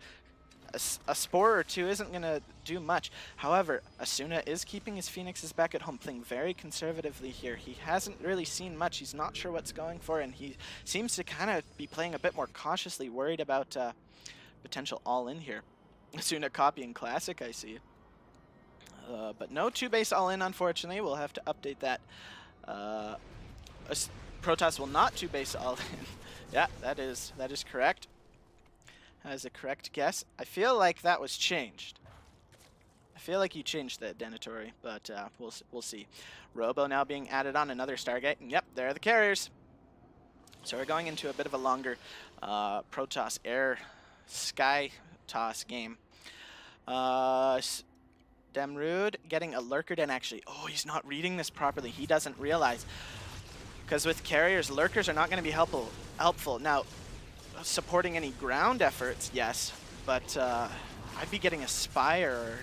Speaker 3: A Spore or 2 isn't going to do much. However, Asuna is keeping his Phoenixes back at home, playing very conservatively here. He hasn't really seen much. He's not sure what's going for, and he seems to kind of be playing a bit more cautiously, worried about potential all-in here. Asuna copying Classic, I see. But no 2-base all-in, unfortunately. We'll have to update that. Protoss will not 2-base all-in. Yeah, that is correct. That is a correct guess. I feel like that was changed. I feel like you changed that, Denatory, but we'll see. Robo now being added on, another Stargate, and yep, there are the carriers. So we're going into a bit of a longer Protoss air sky toss game. Damrude getting a Lurker Den, actually. Oh, he's not reading this properly. He doesn't realize. Because with carriers, Lurkers are not going to be helpful. Now, supporting any ground efforts, yes, but I'd be getting a Spire or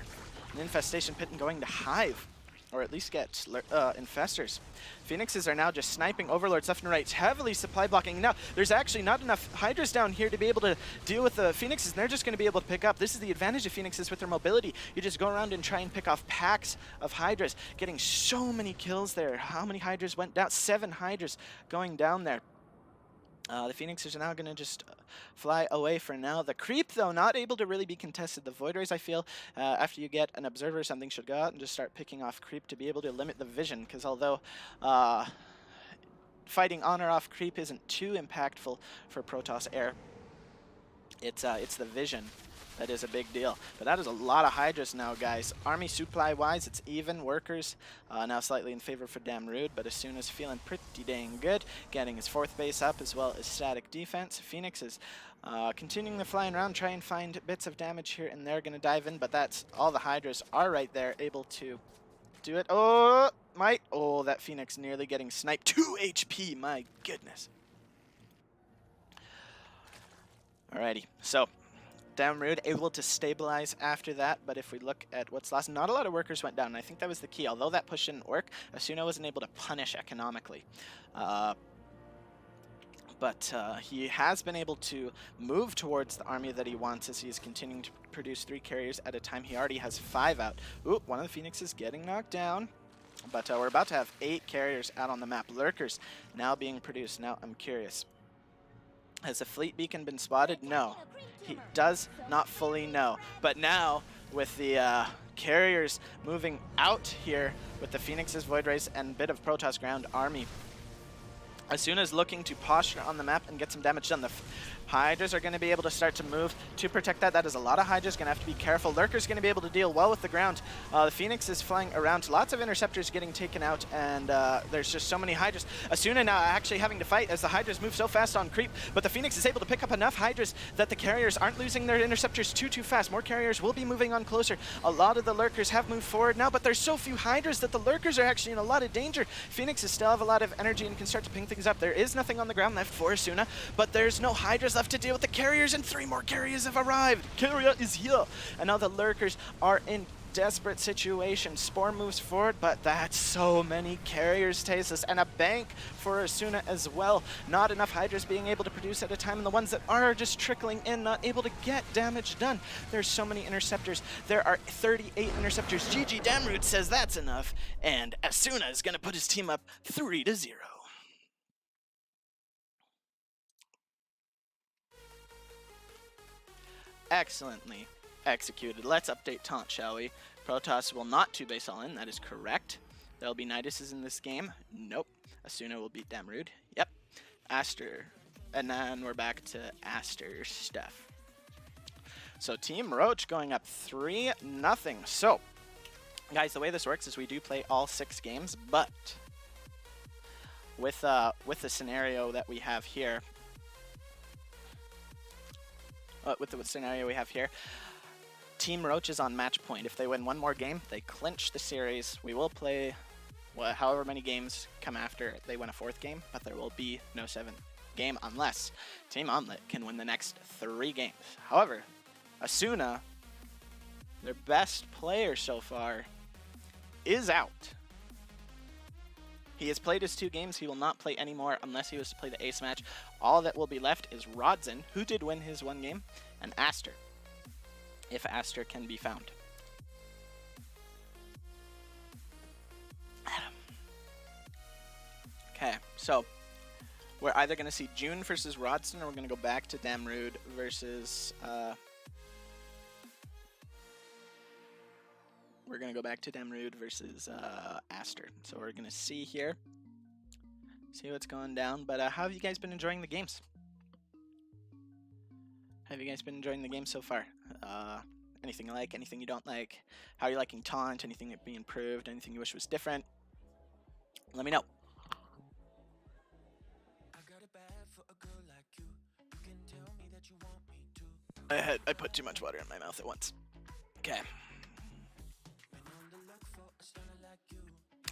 Speaker 3: an Infestation Pit and going to Hive, or at least get Infestors. Phoenixes are now just sniping Overlords left and right, heavily supply blocking. Now, there's actually not enough Hydras down here to be able to deal with the Phoenixes, and they're just going to be able to pick up. This is the advantage of Phoenixes with their mobility. You just go around and try and pick off packs of Hydras, getting so many kills there. How many Hydras went down? 7 Hydras going down there. The Phoenixes are now going to just fly away for now. The Creep, though, not able to really be contested. The Void Rays, I feel, after you get an Observer or something, should go out and just start picking off Creep to be able to limit the vision, because although fighting on or off Creep isn't too impactful for Protoss Air, it's the vision that is a big deal. But that is a lot of Hydras now, guys. Army supply-wise, it's even. Workers now slightly in favor for Damrude, but Asuna's feeling pretty dang good, getting his 4th base up as well as static defense. Phoenix is continuing to fly around, try and find bits of damage here and there. Going to dive in, but that's all the Hydras are right there, able to do it. Oh, that Phoenix nearly getting sniped. 2 HP, my goodness. Alrighty, so Damrude able to stabilize after that, but if we look at what's lost, not a lot of workers went down, and I think that was the key. Although that push didn't work, Asuna wasn't able to punish economically. but he has been able to move towards the army that he wants as he's continuing to produce 3 carriers at a time. He already has 5 out. Ooh, one of the Phoenixes getting knocked down. But we're about to have 8 carriers out on the map. Lurkers now being produced. Now I'm curious. Has a fleet beacon been spotted? No. He does not fully know. But now, with the carriers moving out here with the Phoenixes, Void Rays, and bit of Protoss ground army, Asuna's looking to posture on the map and get some damage done. The Hydras are going to be able to start to move to protect that. That is a lot of Hydras, going to have to be careful. Lurker's going to be able to deal well with the ground. The Phoenix is flying around. Lots of Interceptors getting taken out, and there's just so many Hydras. Asuna now actually having to fight as the Hydras move so fast on creep, but the Phoenix is able to pick up enough Hydras that the carriers aren't losing their Interceptors too fast. More carriers will be moving on closer. A lot of the Lurkers have moved forward now, but there's so few Hydras that the Lurkers are actually in a lot of danger. Phoenixes still have a lot of energy and can start to ping things up. There is nothing on the ground left for Asuna, but there's no Hydras left to deal with the carriers, and 3 more carriers have arrived. Carrier is here, and now the Lurkers are in desperate situation. Spore moves forward, but that's so many carriers, Tasis, and a bank for Asuna as well. Not enough Hydras being able to produce at a time, and the ones that are just trickling in, not able to get damage done. There's so many Interceptors. There are 38 Interceptors. GG Damrood says that's enough, and Asuna is going to put his team up 3-0. Excellently executed. Let's update taunt, shall we? Protoss will not 2-base all in, that is correct. There'll be Niduses in this game. Nope. Asuna will beat Damrood. Yep. Aster. And then we're back to Aster stuff. So Team Roach going up 3-0. So, guys, the way this works is we do play all 6 games, but with the scenario that we have here, Team Roach is on match point. If they win 1 more game, they clinch the series. We will play however many games come after they win a 4th game, but there will be no 7th game unless Team Omelet can win the next 3 games. However, Asuna, their best player so far, is out. He has played his 2 games. He will not play anymore unless he was to play the ace match. All that will be left is Rodzin, who did win his 1 game, and Aster, if Aster can be found. Okay, so we're either going to see June versus Rodzin, or we're going to go back to Damrood versus Aster. So we're going to see here, see what's going down. But how have you guys been enjoying the games? Have you guys been enjoying the game so far? Anything you like, anything you don't like? How are you liking taunt? Anything that be improved? Anything you wish was different? Let me know. I put too much water in my mouth at once. Okay.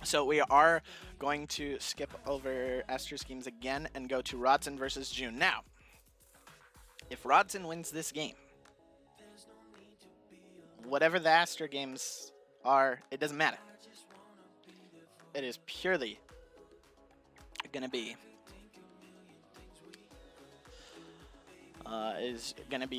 Speaker 3: So we are going to skip over Aster's games again and go to Rodzin versus June. Now, if Rodzin wins this game, whatever the Aster games are, it doesn't matter. It is purely going to be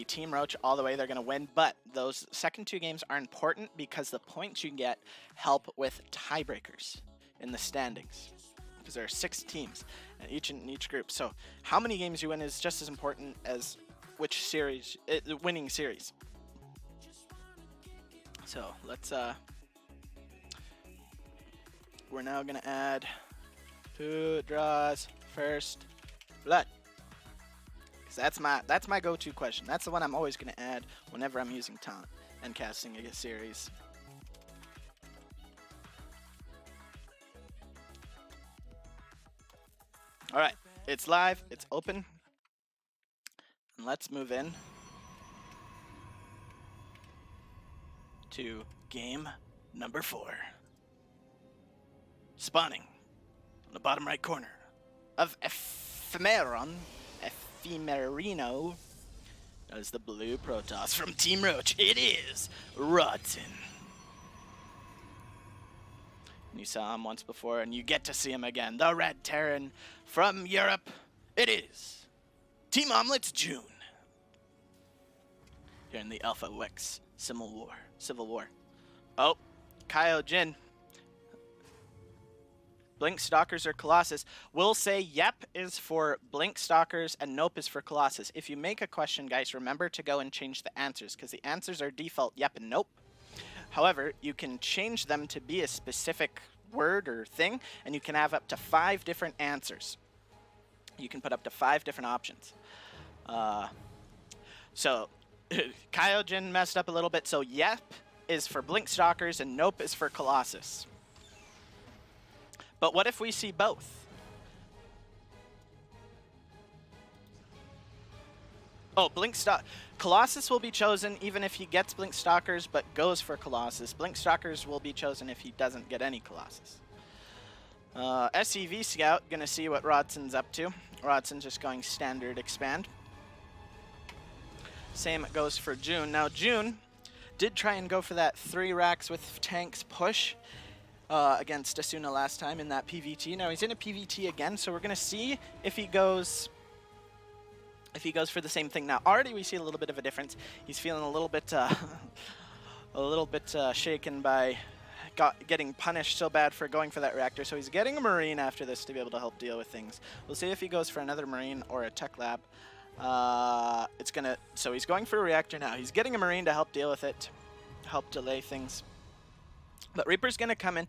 Speaker 3: Team Roach all the way. They're going to win, but those second 2 games are important because the points you get help with tiebreakers in the standings, because there are 6 teams in each group. So how many games you win is just as important as which series, winning series. So let's we're now gonna add who draws first blood, because that's my go-to question. That's the one I'm always gonna add whenever I'm using taunt and casting a series. All right, it's live, it's open, and let's move in to game number 4. Spawning on the bottom right corner of Ephemerino. That is the blue Protoss from Team Roach. It is Rodzin. You saw him once before, and you get to see him again. The Red Terran from Europe. It is Team Omelets June. Here in the Alpha Wex Civil War. Oh, Kyojin. Blink Stalkers or Colossus. We'll say yep is for Blink Stalkers and nope is for Colossus. If you make a question, guys, remember to go and change the answers, because the answers are default yep and nope. However, you can change them to be a specific word or thing, and you can have up to 5 different answers. You can put up to 5 different options. So, Kyojin messed up a little bit, so yep is for Blink Stalkers and nope is for Colossus. But what if we see both? Oh, Colossus will be chosen even if he gets Blink Stalkers but goes for Colossus. Blink Stalkers will be chosen if he doesn't get any Colossus. SEV Scout, gonna see what Rodson's up to. Rodson's just going standard expand. Same goes for June. Now June did try and go for that 3 racks with tanks push against Asuna last time in that PVT. Now he's in a PVT again, so we're gonna see if he goes for the same thing. Now already we see a little bit of a difference. He's feeling a little bit shaken by getting punished so bad for going for that reactor. So he's getting a Marine after this to be able to help deal with things. We'll see if he goes for another Marine or a Tech Lab. So he's going for a reactor now. He's getting a Marine to help deal with it, help delay things. But Reaper's gonna come in.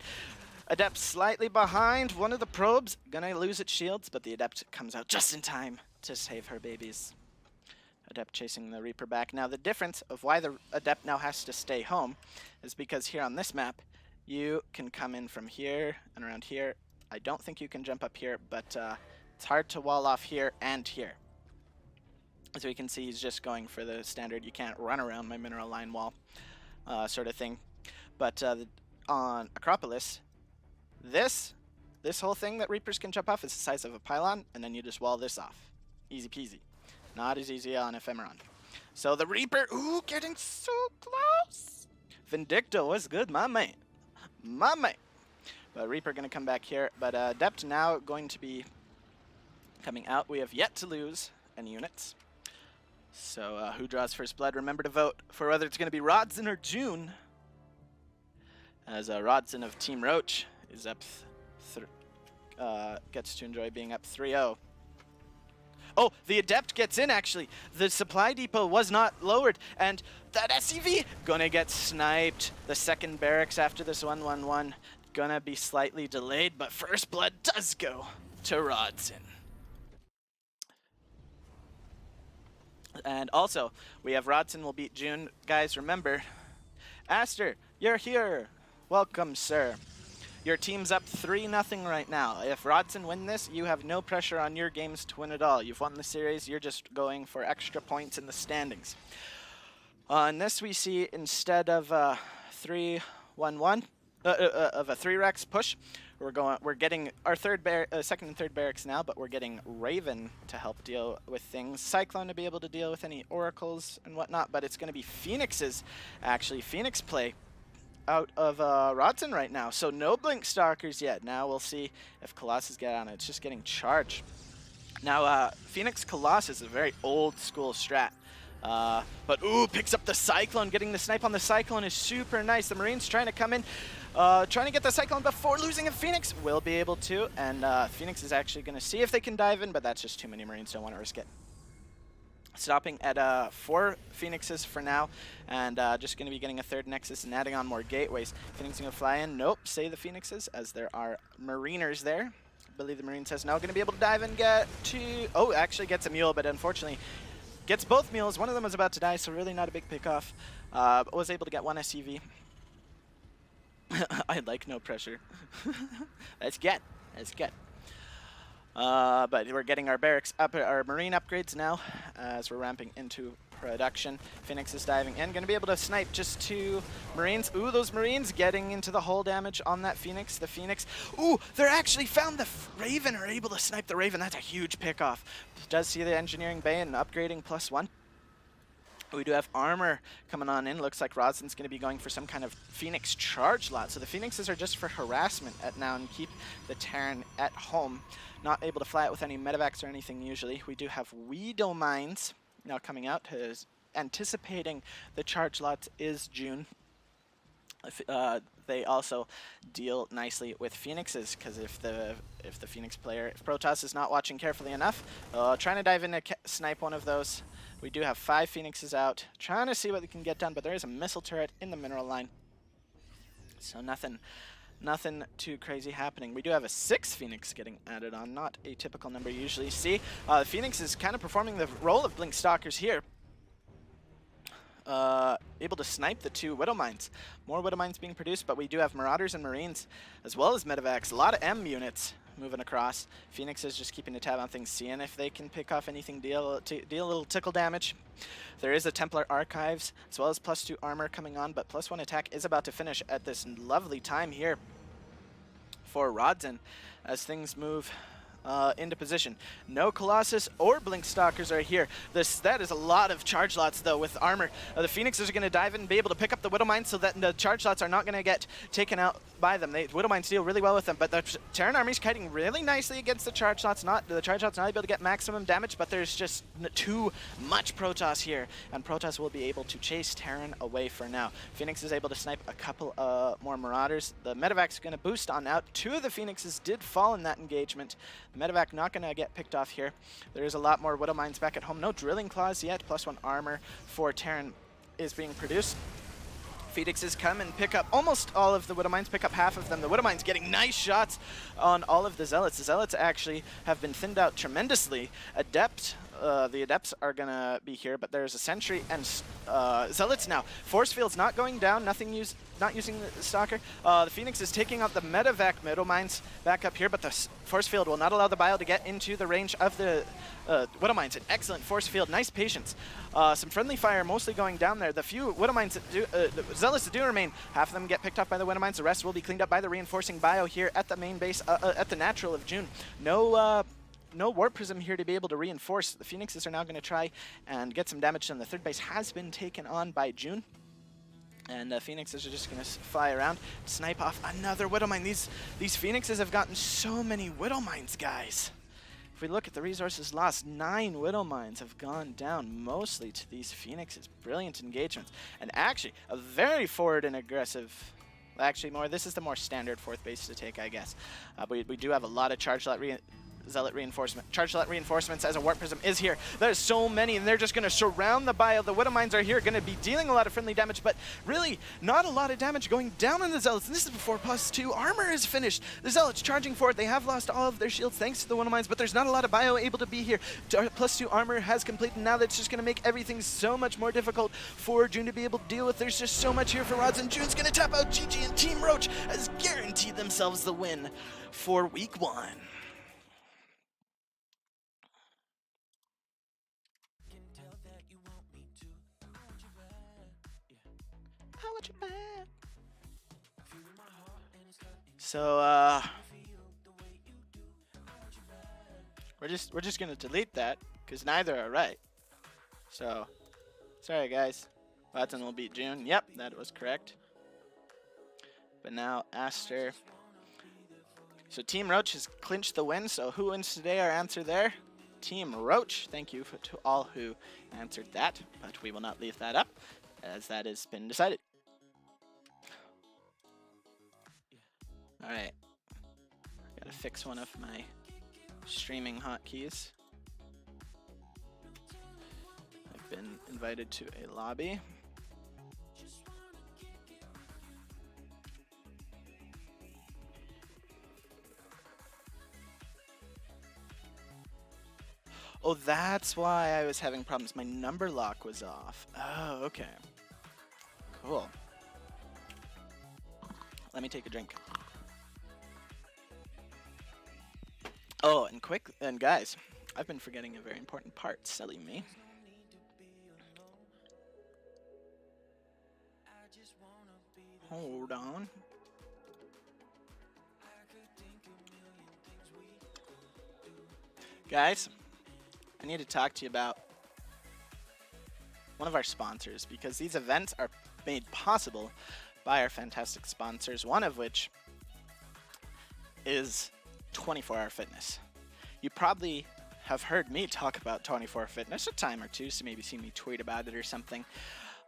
Speaker 3: Adept slightly behind one of the probes, gonna lose its shields, but the Adept comes out just in time to save her babies. Adept chasing the Reaper back. Now the difference of why the Adept now has to stay home is because here on this map, you can come in from here and around here. I don't think you can jump up here, but it's hard to wall off here and here. As we can see, he's just going for the standard, you can't run around my mineral line wall sort of thing. But on Acropolis, this whole thing that Reapers can jump off is the size of a pylon, and then you just wall this off. Easy peasy. Not as easy on Ephemeron. So the Reaper, ooh, getting so close. Vindicto was good, my man. My man. But Reaper gonna come back here. But Adept now going to be coming out. We have yet to lose any units. So who draws first blood? Remember to vote for whether it's gonna be Rodson or June. As Rodson of Team Roach is up, gets to enjoy being up 3-0. Oh, the Adept gets in, actually. The supply depot was not lowered, and that SCV gonna get sniped. The second barracks after this 1-1-1 gonna be slightly delayed, but first blood does go to Rodson. And also, we have Rodson will beat June. Guys, remember, Aster, you're here. Welcome, sir. Your team's up 3-0 right now. If Rodson win this, you have no pressure on your games to win at all. You've won the series, you're just going for extra points in the standings. On this we see, instead of 3-1-1, of a 3-rex push, we're getting our second and third barracks now, but we're getting Raven to help deal with things. Cyclone to be able to deal with any oracles and whatnot, but it's going to be Phoenix's, actually, Phoenix play out of Rodson right now. So no Blink Stalkers yet. Now we'll see if Colossus get on it. It's just getting charged. Now Phoenix Colossus is a very old school strat. But ooh, picks up the Cyclone. Getting the snipe on the Cyclone is super nice. The Marines trying to come in, trying to get the Cyclone before losing a Phoenix. Will be able to, and Phoenix is actually going to see if they can dive in, but that's just too many Marines. Don't want to risk it. Stopping at 4 Phoenixes for now, and just going to be getting a third Nexus and adding on more gateways. Phoenix going to fly in. Nope, say the Phoenixes, as there are Mariners there. I believe the Marine says no. Going to be able to dive and get to... Oh, actually gets a mule, but unfortunately gets both mules. One of them was about to die, so really not a big pickoff. But was able to get one SCV. I like no pressure. That's good. That's good. But we're getting our barracks up, our Marine upgrades now, as we're ramping into production. Phoenix is diving in, going to be able to snipe just 2 Marines. Ooh, those Marines getting into the hull damage on that Phoenix. The Phoenix, ooh, they're actually found the Raven, are able to snipe the Raven. That's a huge pickoff. Does see the engineering bay and upgrading +1. We do have armor coming on in. Looks like Rodson's going to be going for some kind of Phoenix charge lot. So the Phoenixes are just for harassment at now and keep the Terran at home. Not able to fly it with any medevacs or anything usually. We do have Weedle Mines now coming out. Anticipating the charge lots is June. They also deal nicely with Phoenixes, because if the Phoenix player, if Protoss is not watching carefully enough, trying to dive in to snipe one of those. We do have 5 Phoenixes out, trying to see what they can get done, but there is a missile turret in the mineral line. So nothing too crazy happening. We do have a 6th Phoenix getting added on, not a typical number you usually see. Phoenix is kind of performing the role of Blink Stalkers here. Able to snipe the 2 Widow Mines. More Widow Mines being produced, but we do have Marauders and Marines, as well as Medevacs. A lot of M units moving across. Phoenix is just keeping a tab on things, seeing if they can pick off anything, deal a little tickle damage. There is a Templar Archives, as well as +2 armor coming on, but +1 attack is about to finish at this lovely time here for Rodson as things move into position. No Colossus or Blink Stalkers are here. That is a lot of charge lots though with armor. The Phoenixes are going to dive in and be able to pick up the Widow Mines so that the charge lots are not going to get taken out by them. Widow Mines deal really well with them, but the Terran army is kiting really nicely against the charge lots. The charge lots not able to get maximum damage, but there's just too much Protoss here, and Protoss will be able to chase Terran away for now. Phoenix is able to snipe a couple more Marauders. The Medevac's going to boost on out. 2 of the Phoenixes did fall in that engagement. The Medevac not going to get picked off here. There is a lot more Widow Mines back at home. No Drilling Claws yet. +1 armor for Terran is being produced. Phoenixes come and pick up almost all of the Widow Mines, pick up half of them. The Widow Mines getting nice shots on all of the Zealots. The Zealots actually have been thinned out tremendously. The Adepts are going to be here, but there's a Sentry and Zealots now. Force Field's not going down, not using the Stalker. The Phoenix is taking out the Medevac Widow Mines back up here, but the Force Field will not allow the Bile to get into the range of the Widow Mines. An excellent Force Field, nice patience. Some friendly fire mostly going down there. The few Widow Mines that do, the Zealots that do remain, half of them get picked off by the Widow Mines. The rest will be cleaned up by the reinforcing bio here at the main base, at the Natural of June. No Warp Prism here to be able to reinforce. The Phoenixes are now going to try and get some damage done. The 3rd base has been taken on by June. And Phoenixes are just going to fly around, snipe off another Widow Mine. These Phoenixes have gotten so many Widow Mines, guys. If we look at the resources lost, 9 Widow Mines have gone down, mostly to these Phoenixes. Brilliant engagements. And actually, a very forward and aggressive... Actually, this is the more standard 4th base to take, I guess. But we do have a lot of charge lot Zealot reinforcement. Charge Zealot reinforcements as a Warp Prism is here. There's so many, and they're just going to surround the bio. The Widow Mines are here, going to be dealing a lot of friendly damage, but really not a lot of damage going down on the Zealots. And this is before +2 armor is finished. The Zealots charging forward. They have lost all of their shields thanks to the Widow Mines, but there's not a lot of bio able to be here. +2 armor has completed. Now that's just going to make everything so much more difficult for June to be able to deal with. There's just so much here for Rods, and June's going to tap out GG, and Team Roach has guaranteed themselves the win for week 1. So we're just gonna delete that because neither are right. So sorry guys, Watson will beat June. Yep, that was correct. But now Aster. So Team Roach has clinched the win. So who wins today? Our answer there, Team Roach. Thank you to all who answered that, but we will not leave that up as that has been decided. Alright, gotta fix one of my streaming hotkeys. I've been invited to a lobby. Oh, that's why I was having problems. My number lock was off. Oh, okay. Cool. Let me take a drink. Oh, and guys, I've been forgetting a very important part, silly me. Hold on. Guys, I need to talk to you about one of our sponsors, because these events are made possible by our fantastic sponsors, one of which is 24-Hour Fitness. You probably have heard me talk about 24-Hour Fitness a time or two, so maybe seen me tweet about it or something.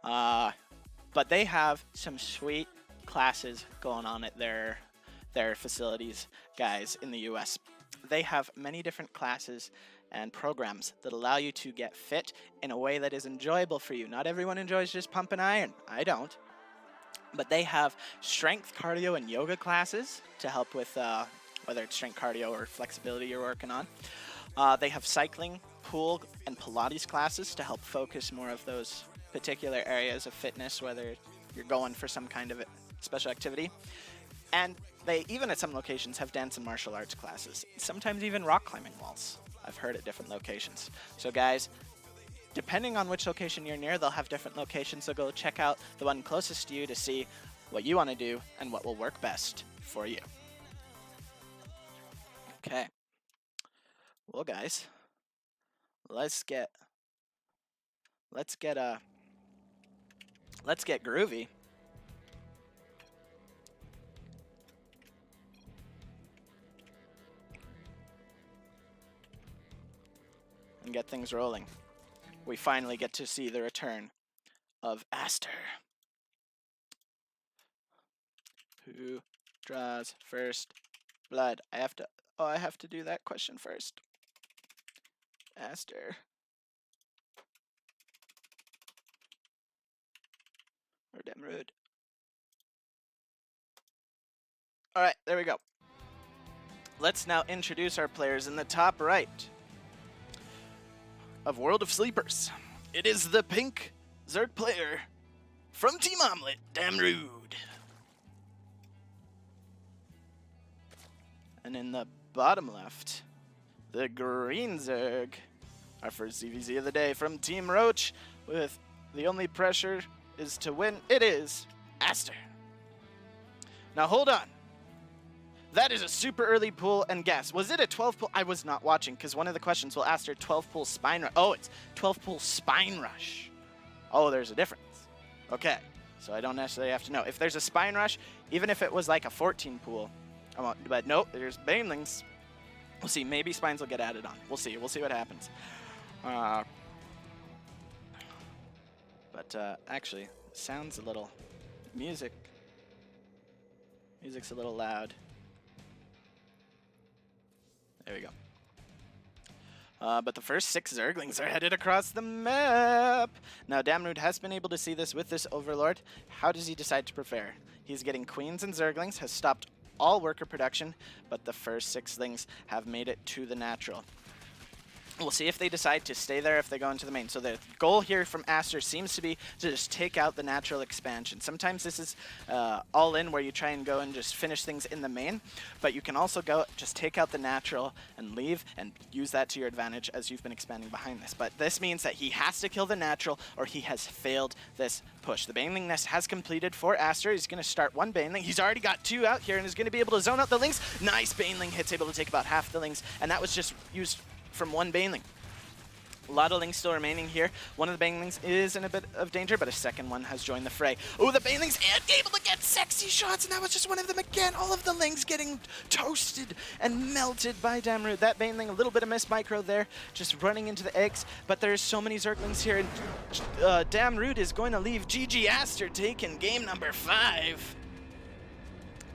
Speaker 3: But they have some sweet classes going on at their facilities, guys, in the US. They have many different classes and programs that allow you to get fit in a way that is enjoyable for you. Not everyone enjoys just pumping iron. I don't. But they have strength, cardio, and yoga classes to help with whether it's strength, cardio, or flexibility you're working on. They have cycling, pool, and Pilates classes to help focus more of those particular areas of fitness, whether you're going for some kind of special activity. And they, even at some locations, have dance and martial arts classes. Sometimes even rock climbing walls, I've heard at different locations. So guys, depending on which location you're near, they'll have different locations, so go check out the one closest to you to see what you want to do and what will work best for you. Okay. Well, guys, let's get groovy. And get things rolling. We finally get to see the return of Aster. Who draws first blood? I have to do that question first. Aster. Or Demrude. Alright, there we go. Let's now introduce our players in the top right of World of Sleepers. It is the pink Zerg player from Team Omelet, Damrude. And in the bottom left, the green Zerg, our first ZVZ of the day from Team Roach, with the only pressure is to win. It is Aster. Now hold on. That is a super early pull, and guess, was it a 12 pull? I was not watching, because one of the questions will ask her 12 pull spine rush. Oh, it's 12 pull spine rush. Oh, there's a difference. Okay, so I don't necessarily have to know. If there's a spine rush, even if it was like a 14 pull, but nope, there's banelings. We'll see, maybe spines will get added on. We'll see what happens. Actually, sounds a little, music's a little loud. There we go. But the first 6 Zerglings are headed across the map. Now, Damrude has been able to see this with this Overlord. How does he decide to prepare? He's getting Queens and Zerglings, has stopped all worker production, but the first 6lings have made it to the natural. We'll see if they decide to stay there if they go into the main. So the goal here from Aster seems to be to just take out the natural expansion. Sometimes this is all in where you try and go and just finish things in the main, but you can also go just take out the natural and leave and use that to your advantage as you've been expanding behind this. But this means that he has to kill the natural or he has failed this push. The Baneling Nest has completed for Aster. He's going to start 1 Baneling. He's already got 2 out here and is going to be able to zone out the Lings. Nice Baneling hits, able to take about half the Lings, and that was just used from 1 Baneling. A lot of Lings still remaining here. One of the Banelings is in a bit of danger, but a second one has joined the fray. Oh, the Banelings able to get sexy shots, and that was just one of them again. All of the Lings getting toasted and melted by Damrude. That Baneling, a little bit of miss micro there, just running into the eggs, but there's so many Zerglings here, and Damrude is going to leave GG Aster taking game number 5.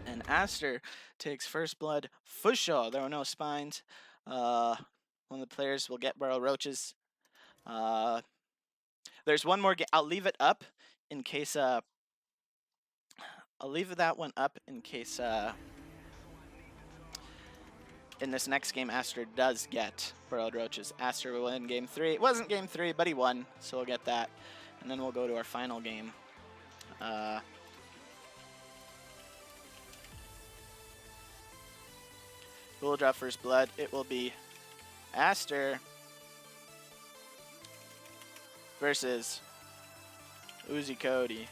Speaker 3: And Aster takes first blood for sure. There were no spines. One of the players will get Burrow Roaches. There's one more game. I'll leave it up in case. I'll leave that one up in case. In this next game, Aster does get Burrow Roaches. Aster will win game 3. It wasn't game 3, but he won, so we'll get that. And then we'll go to our final game. Who will draw first blood? It will be Aster versus Uzi Cody.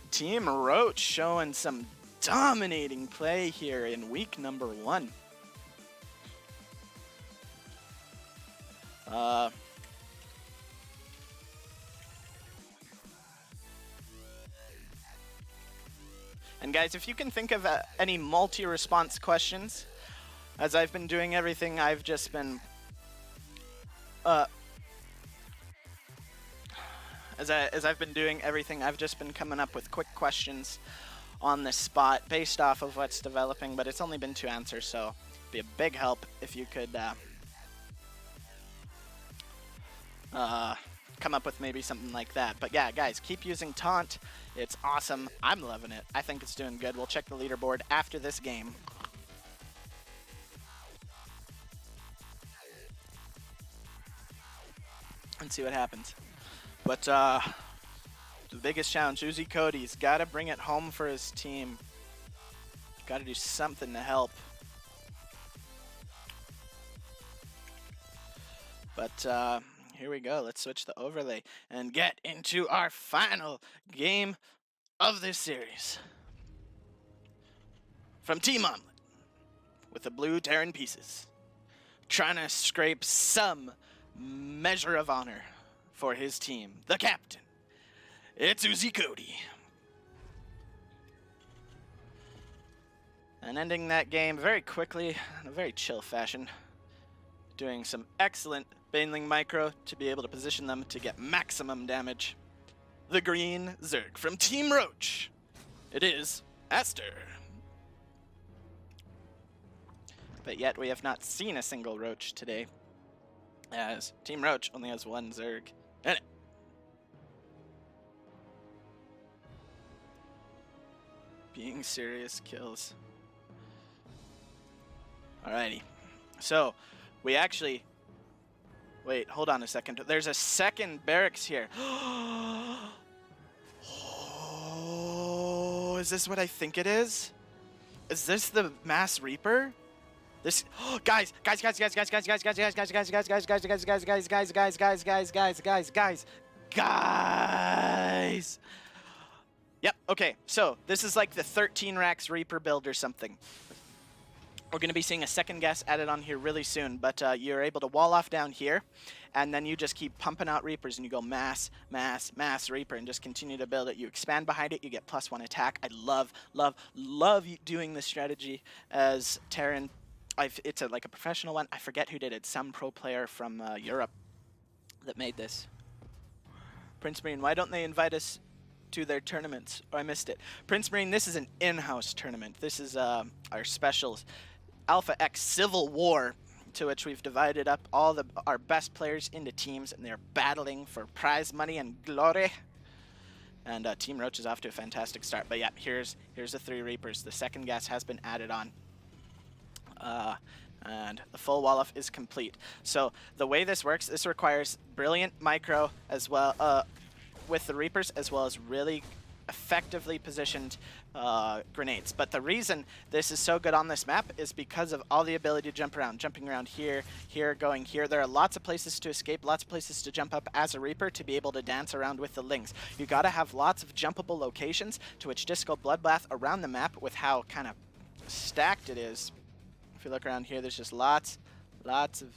Speaker 3: Team Roach showing some dominating play here in week number 1. And guys, if you can think of any multi-response questions, as I've been doing everything, I've just been as I've been doing everything, I've just been coming up with quick questions on the spot based off of what's developing, but it's only been 2 answers, so it'd be a big help if you could come up with maybe something like that. But yeah, guys, keep using Taunt. It's awesome. I'm loving it. I think it's doing good. We'll check the leaderboard after this game. And see what happens. But the biggest challenge, Uzi Cody's got to bring it home for his team. Got to do something to help. But here we go. Let's switch the overlay and get into our final game of this series. From Team Omelet, with the blue Terran pieces, trying to scrape some measure of honor for his team, the captain. It's Uzi Cody. And ending that game very quickly, in a very chill fashion, doing some excellent Baneling micro to be able to position them to get maximum damage. The green Zerg from Team Roach. It is Aster. But yet we have not seen a single Roach today, as Team Roach only has 1 Zerg in it. Being serious kills. Alrighty. So, we actually... Wait, hold on a second. There's a second barracks here. Oh, is this what I think it is? Is this the Mass Reaper? This guys. Yep, okay. So, this is like the 13 racks Reaper build or something. We're going to be seeing a second gas added on here really soon, but you're able to wall off down here, and then you just keep pumping out Reapers, and you go mass, mass, mass Reaper, and just continue to build it. You expand behind it, you get +1 attack. I love doing this strategy as Terran. It's like a professional one. I forget who did it. Some pro player from Europe that made this. Prince Marine, why don't they invite us to their tournaments? Oh, I missed it. Prince Marine, this is an in-house tournament. This is our specials. Alpha X Civil War, to which we've divided up all our best players into teams, and they're battling for prize money and glory. And Team Roach is off to a fantastic start. But yeah, here's the 3 Reapers. The second gas has been added on. And the full wall-off is complete. So the way this works, this requires brilliant micro as well with the Reapers, as well as really effectively positioned grenades. But the reason this is so good on this map is because of all the ability to jump around, jumping around here, here, going here. There are lots of places to escape, lots of places to jump up as a Reaper to be able to dance around with the Lings. You gotta have lots of jumpable locations, to which Disco Bloodbath around the map with how kind of stacked it is. If you look around here, there's just lots of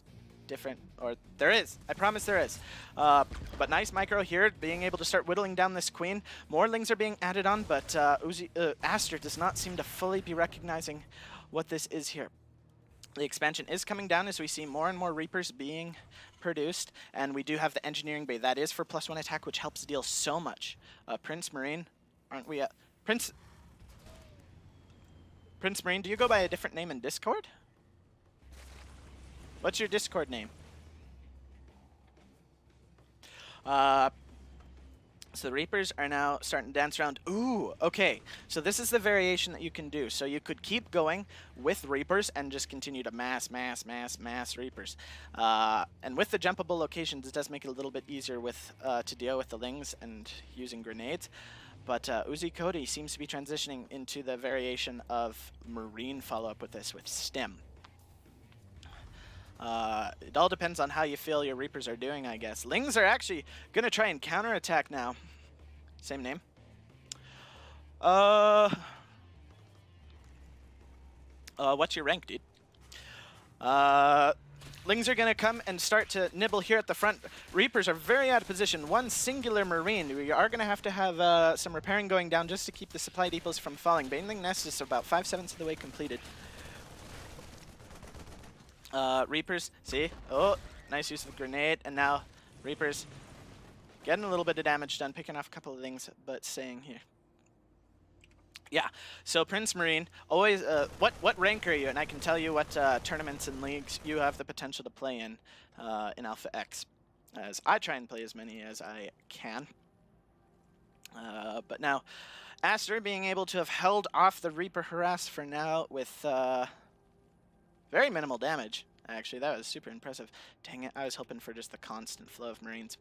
Speaker 3: different, or there is, I promise there is. But nice micro here, being able to start whittling down this queen. More Lings are being added on, but Aster does not seem to fully be recognizing what this is here. The expansion is coming down as we see more and more Reapers being produced, and we do have the Engineering Bay. That is for +1 attack, which helps deal so much. Prince Marine, aren't we Prince Marine, do you go by a different name in Discord? What's your Discord name? So the Reapers are now starting to dance around. Ooh, okay. So this is the variation that you can do. So you could keep going with Reapers and just continue to mass Reapers. And with the jumpable locations, it does make it a little bit easier with to deal with the Lings and using grenades. But Uzi Cody seems to be transitioning into the variation of Marine follow-up with this, with Stim. It all depends on how you feel your Reapers are doing, I guess. Lings are actually going to try and counterattack now. Same name. What's your rank, dude? Lings are going to come and start to nibble here at the front. Reapers are very out of position. One singular Marine. We are going to have some repairing going down just to keep the supply depots from falling. Baneling Nest is about 5/7 of the way completed. Reapers, see? Oh, nice use of a grenade. And now Reapers getting a little bit of damage done, picking off a couple of things, but staying here. Yeah, so Prince Marine, always, what rank are you? And I can tell you what tournaments and leagues you have the potential to play in Alpha X, as I try and play as many as I can. But now, Aster being able to have held off the Reaper Harass for now with very minimal damage. Actually, that was super impressive. Dang it, I was hoping for just the constant flow of Marines,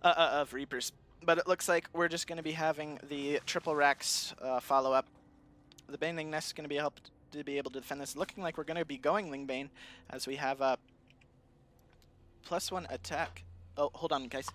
Speaker 3: of Reapers. But it looks like we're just going to be having the triple Rex follow up. The Baneling Nest is going to be helped to be able to defend this. Looking like we're going to be going Lingbane as we have a +1 attack. Oh, hold on, guys.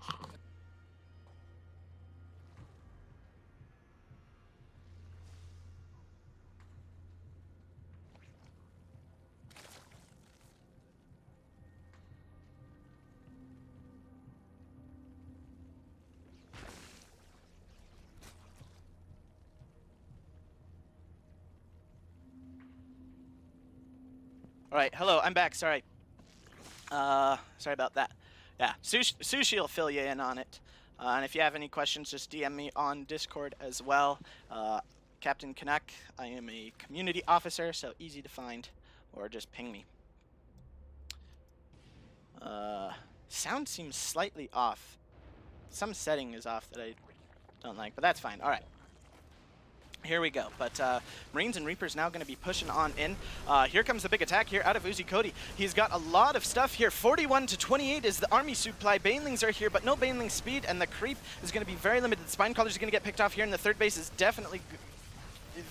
Speaker 3: All right, hello, I'm back. Sorry. Sorry about that. Yeah, Sushi will fill you in on it. And if you have any questions, just DM me on Discord as well. Captain Canuck, I am a community officer, so easy to find, or just ping me. Sound seems slightly off. Some setting is off that I don't like, but that's fine. All right. Here we go, but Marines and Reapers now going to be pushing on in. Here comes the big attack here out of Uzi Cody. He's got a lot of stuff here. 41 to 28 is the army supply. Banelings are here, but no Baneling speed, and the creep is going to be very limited. The Spine Callers are going to get picked off here, and the third base is definitely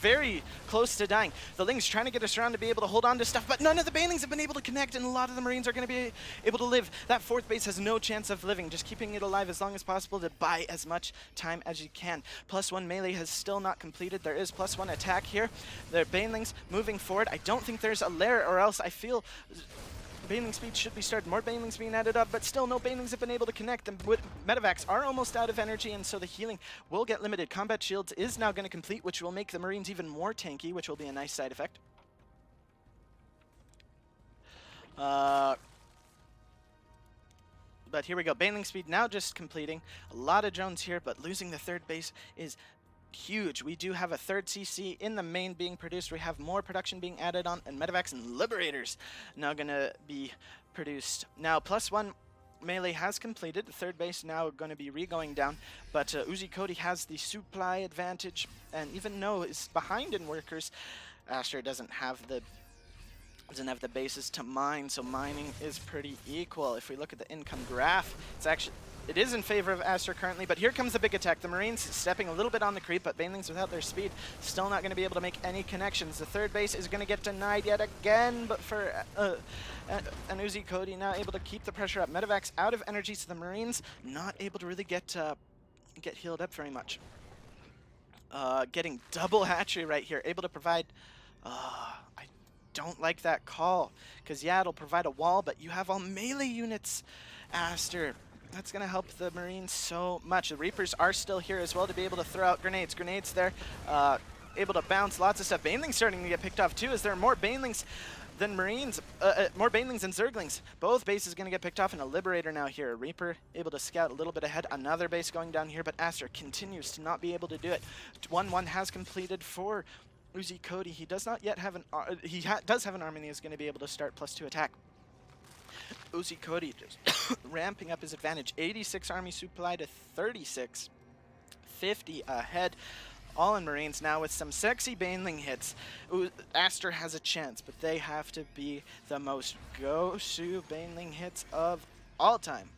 Speaker 3: very close to dying. The Ling's trying to get us around to be able to hold on to stuff, but none of the Banelings have been able to connect, and a lot of the Marines are going to be able to live. That fourth base has no chance of living, just keeping it alive as long as possible to buy as much time as you can. +1 melee has still not completed. There is +1 attack here. The Banelings moving forward. I don't think there's a lair, or else I feel Baneling speed should be started. More Banelings being added up, but still no Banelings have been able to connect. The Medivacs are almost out of energy, and so the healing will get limited. Combat Shields is now going to complete, which will make the Marines even more tanky, which will be a nice side effect. But here we go. Baneling speed now just completing. A lot of drones here, but losing the third base is huge. We do have a third CC in the main being produced. We have more production being added on, and Medivacs and Liberators now going to be produced. Now, +1 melee has completed. The third base now going to be re-going down, but Uzi Cody has the supply advantage, and even though it's behind in workers, Aster doesn't have the bases to mine, so mining is pretty equal. If we look at the income graph, it is in favor of Aster currently, but here comes the big attack. The Marines stepping a little bit on the creep, but Banelings without their speed still not going to be able to make any connections. The third base is going to get denied yet again, but for an Uzi Cody now able to keep the pressure up. Medivacs out of energy, so the Marines not able to really get healed up very much. Getting double hatchery right here, able to provide... I don't like that call, because yeah, it'll provide a wall, but you have all melee units, Aster. That's going to help the Marines so much. The Reapers are still here as well to be able to throw out grenades. Grenades there, able to bounce lots of stuff. Banelings starting to get picked off too, as there are more Banelings than Marines, more Banelings than Zerglings. Both bases going to get picked off, and a Liberator now here. A Reaper able to scout a little bit ahead. Another base going down here, but Aster continues to not be able to do it. 1-1 has completed for Uzi Cody. He does not yet have an does have an army, and he is going to be able to start +2 attack. Uzi Cody just ramping up his advantage. 86 army supply to 36. 50 ahead. All in Marines now with some sexy Baneling hits. Aster has a chance, but they have to be the most go-to Baneling hits of all time.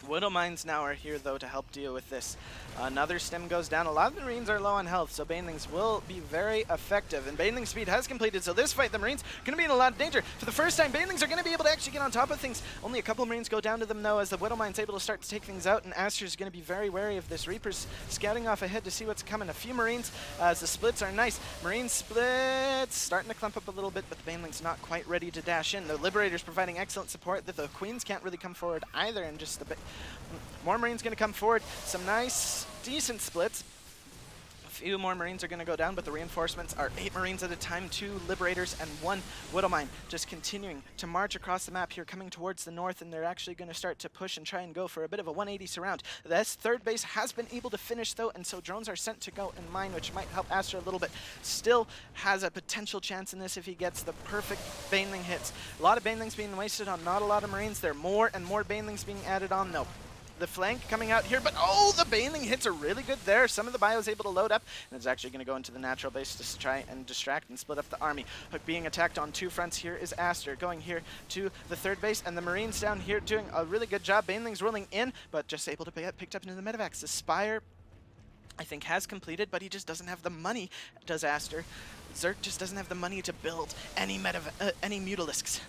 Speaker 3: Widow Mines now are here, though, to help deal with this. Another stem goes down. A lot of the Marines are low on health, so Banelings will be very effective. And Baneling speed has completed, so this fight, the Marines are going to be in a lot of danger. For the first time, Banelings are going to be able to actually get on top of things. Only a couple of Marines go down to them, though, as the Widow Mine's able to start to take things out, and Aster's going to be very wary of this. Reaper's scouting off ahead to see what's coming. A few Marines, as the splits are nice. Marine splits starting to clump up a little bit, but the Baneling's not quite ready to dash in. The Liberator's providing excellent support. The Queens can't really come forward either, and just the more Marines going to come forward. Some nice, decent splits. A few more Marines are going to go down, but the reinforcements are 8 Marines at a time, 2 Liberators, and 1 Widow Mine. Just continuing to march across the map here, coming towards the north, and they're actually going to start to push and try and go for a bit of a 180 surround. This third base has been able to finish, though, and so drones are sent to go and mine, which might help Aster a little bit. Still has a potential chance in this if he gets the perfect Baneling hits. A lot of Banelings being wasted on not a lot of Marines. There are more and more Banelings being added on, though. The flank coming out here, but oh, the Baneling hits are really good there. Some of the bio is able to load up, and it's actually going to go into the natural base to try and distract and split up the army. Being attacked on 2 fronts here is Aster, going here to the third base, and the Marines down here doing a really good job. Baneling's rolling in, but just able to get picked up into the medevacs. The Spire, I think, has completed, but he just doesn't have the money, does Aster. Zerg just doesn't have the money to build any Mutalisks.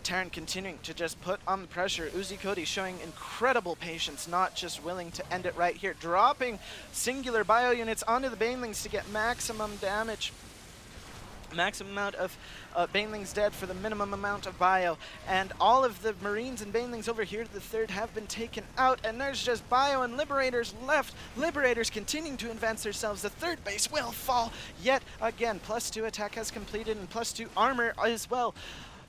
Speaker 3: Terran continuing to just put on the pressure. Uzi Cody showing incredible patience, not just willing to end it right here. Dropping singular bio units onto the Banelings to get maximum damage. Maximum amount of Banelings dead for the minimum amount of bio. And all of the Marines and Banelings over here to the third have been taken out, and there's just bio and Liberators left. Liberators continuing to advance themselves. The third base will fall yet again. +2 attack has completed and +2 armor as well.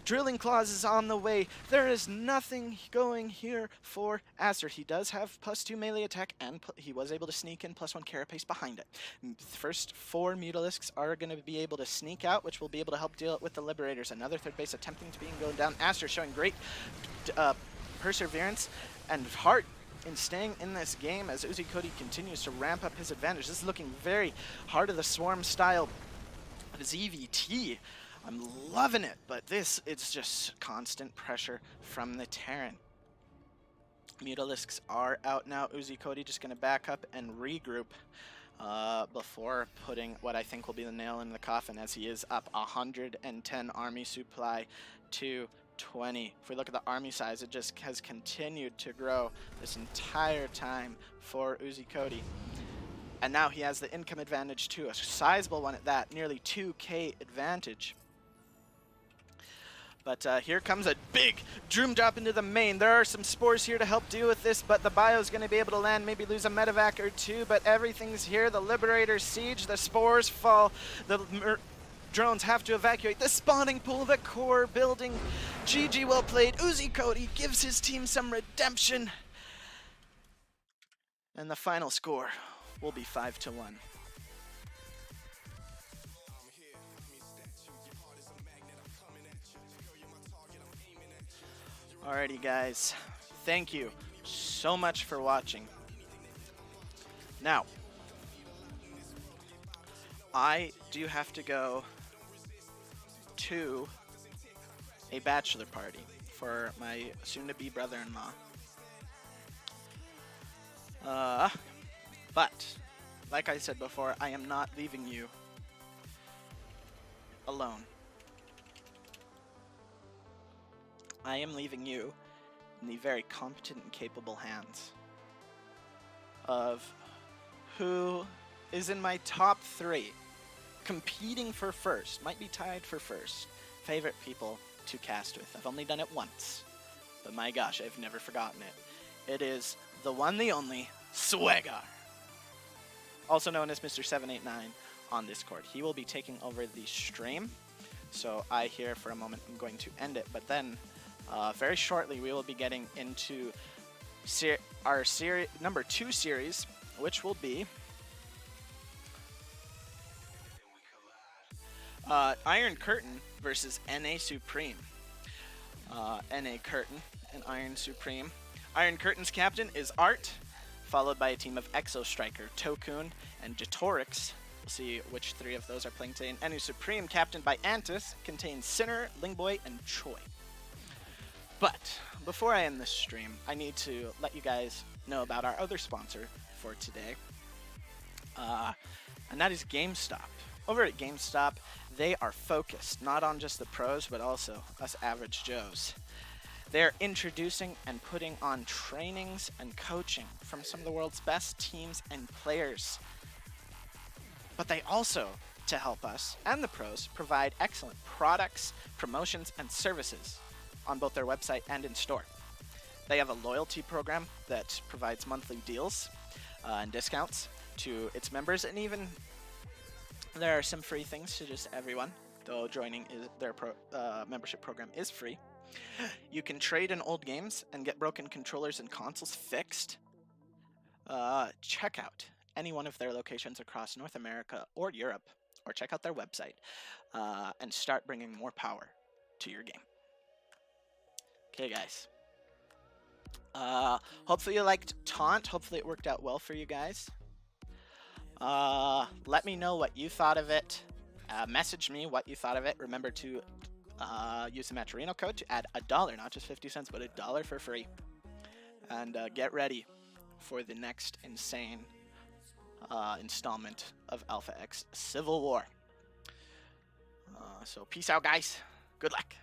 Speaker 3: Drilling Claws is on the way. There is nothing going here for Aster. He does have +2 melee attack, and he was able to sneak in +1 carapace behind it. The first 4 Mutalisks are going to be able to sneak out, which will be able to help deal with the Liberators. Another third base attempting to be going down. Aster showing great perseverance and heart in staying in this game as Uzi Cody continues to ramp up his advantage. This is looking very Heart of the Swarm style of ZVT. I'm loving it, but it's just constant pressure from the Terran. Mutalisks are out now. Uzi Cody just going to back up and regroup before putting what I think will be the nail in the coffin, as he is up 110 army supply to 20. If we look at the army size, it just has continued to grow this entire time for Uzi Cody. And now he has the income advantage too, a sizable one at that, nearly 2k advantage. But here comes a big Droom drop into the main. There are some spores here to help deal with this, but the bio is going to be able to land, maybe lose a medevac or 2, but everything's here. The Liberator siege, the spores fall, the drones have to evacuate the spawning pool, the core building. GG, well played. Uzi Cody gives his team some redemption. And the final score will be 5-1. Alrighty guys, thank you so much for watching. Now, I do have to go to a bachelor party for my soon-to-be brother-in-law. But, like I said before, I am not leaving you alone. I am leaving you in the very competent and capable hands of who is in my top 3, competing for first, might be tied for first, favorite people to cast with. I've only done it once, but my gosh, I've never forgotten it. It is the one, the only, Swegar, also known as Mr. 789 on Discord. He will be taking over the stream, so I here for a moment am going to end it, but then very shortly we will be getting into our number 2 series, which will be Iron Curtain versus NA Supreme. NA Curtain and Iron Supreme. Iron Curtain's captain is Art, followed by a team of Exo Striker, Tokun, and Jatorix. We'll see which 3 of those are playing today. And NA Supreme, captained by Antis, contains Sinner, Lingboy, and Choi. But before I end this stream, I need to let you guys know about our other sponsor for today, and that is GameStop. Over at GameStop, they are focused not on just the pros, but also us average Joes. They're introducing and putting on trainings and coaching from some of the world's best teams and players. But they also, to help us and the pros, provide excellent products, promotions, and services on both their website and in store. They have a loyalty program that provides monthly deals and discounts to its members, and even there are some free things to just everyone, though joining their membership program is free. You can trade in old games and get broken controllers and consoles fixed. Check out any one of their locations across North America or Europe, or check out their website and start bringing more power to your game. Okay, guys. Hopefully you liked Taunt. Hopefully it worked out well for you guys. Let me know what you thought of it. Message me what you thought of it. Remember to use the Matcherino code to add $1, not just 50 cents, but $1 for free. And get ready for the next insane installment of Alpha X Civil War. So peace out, guys. Good luck.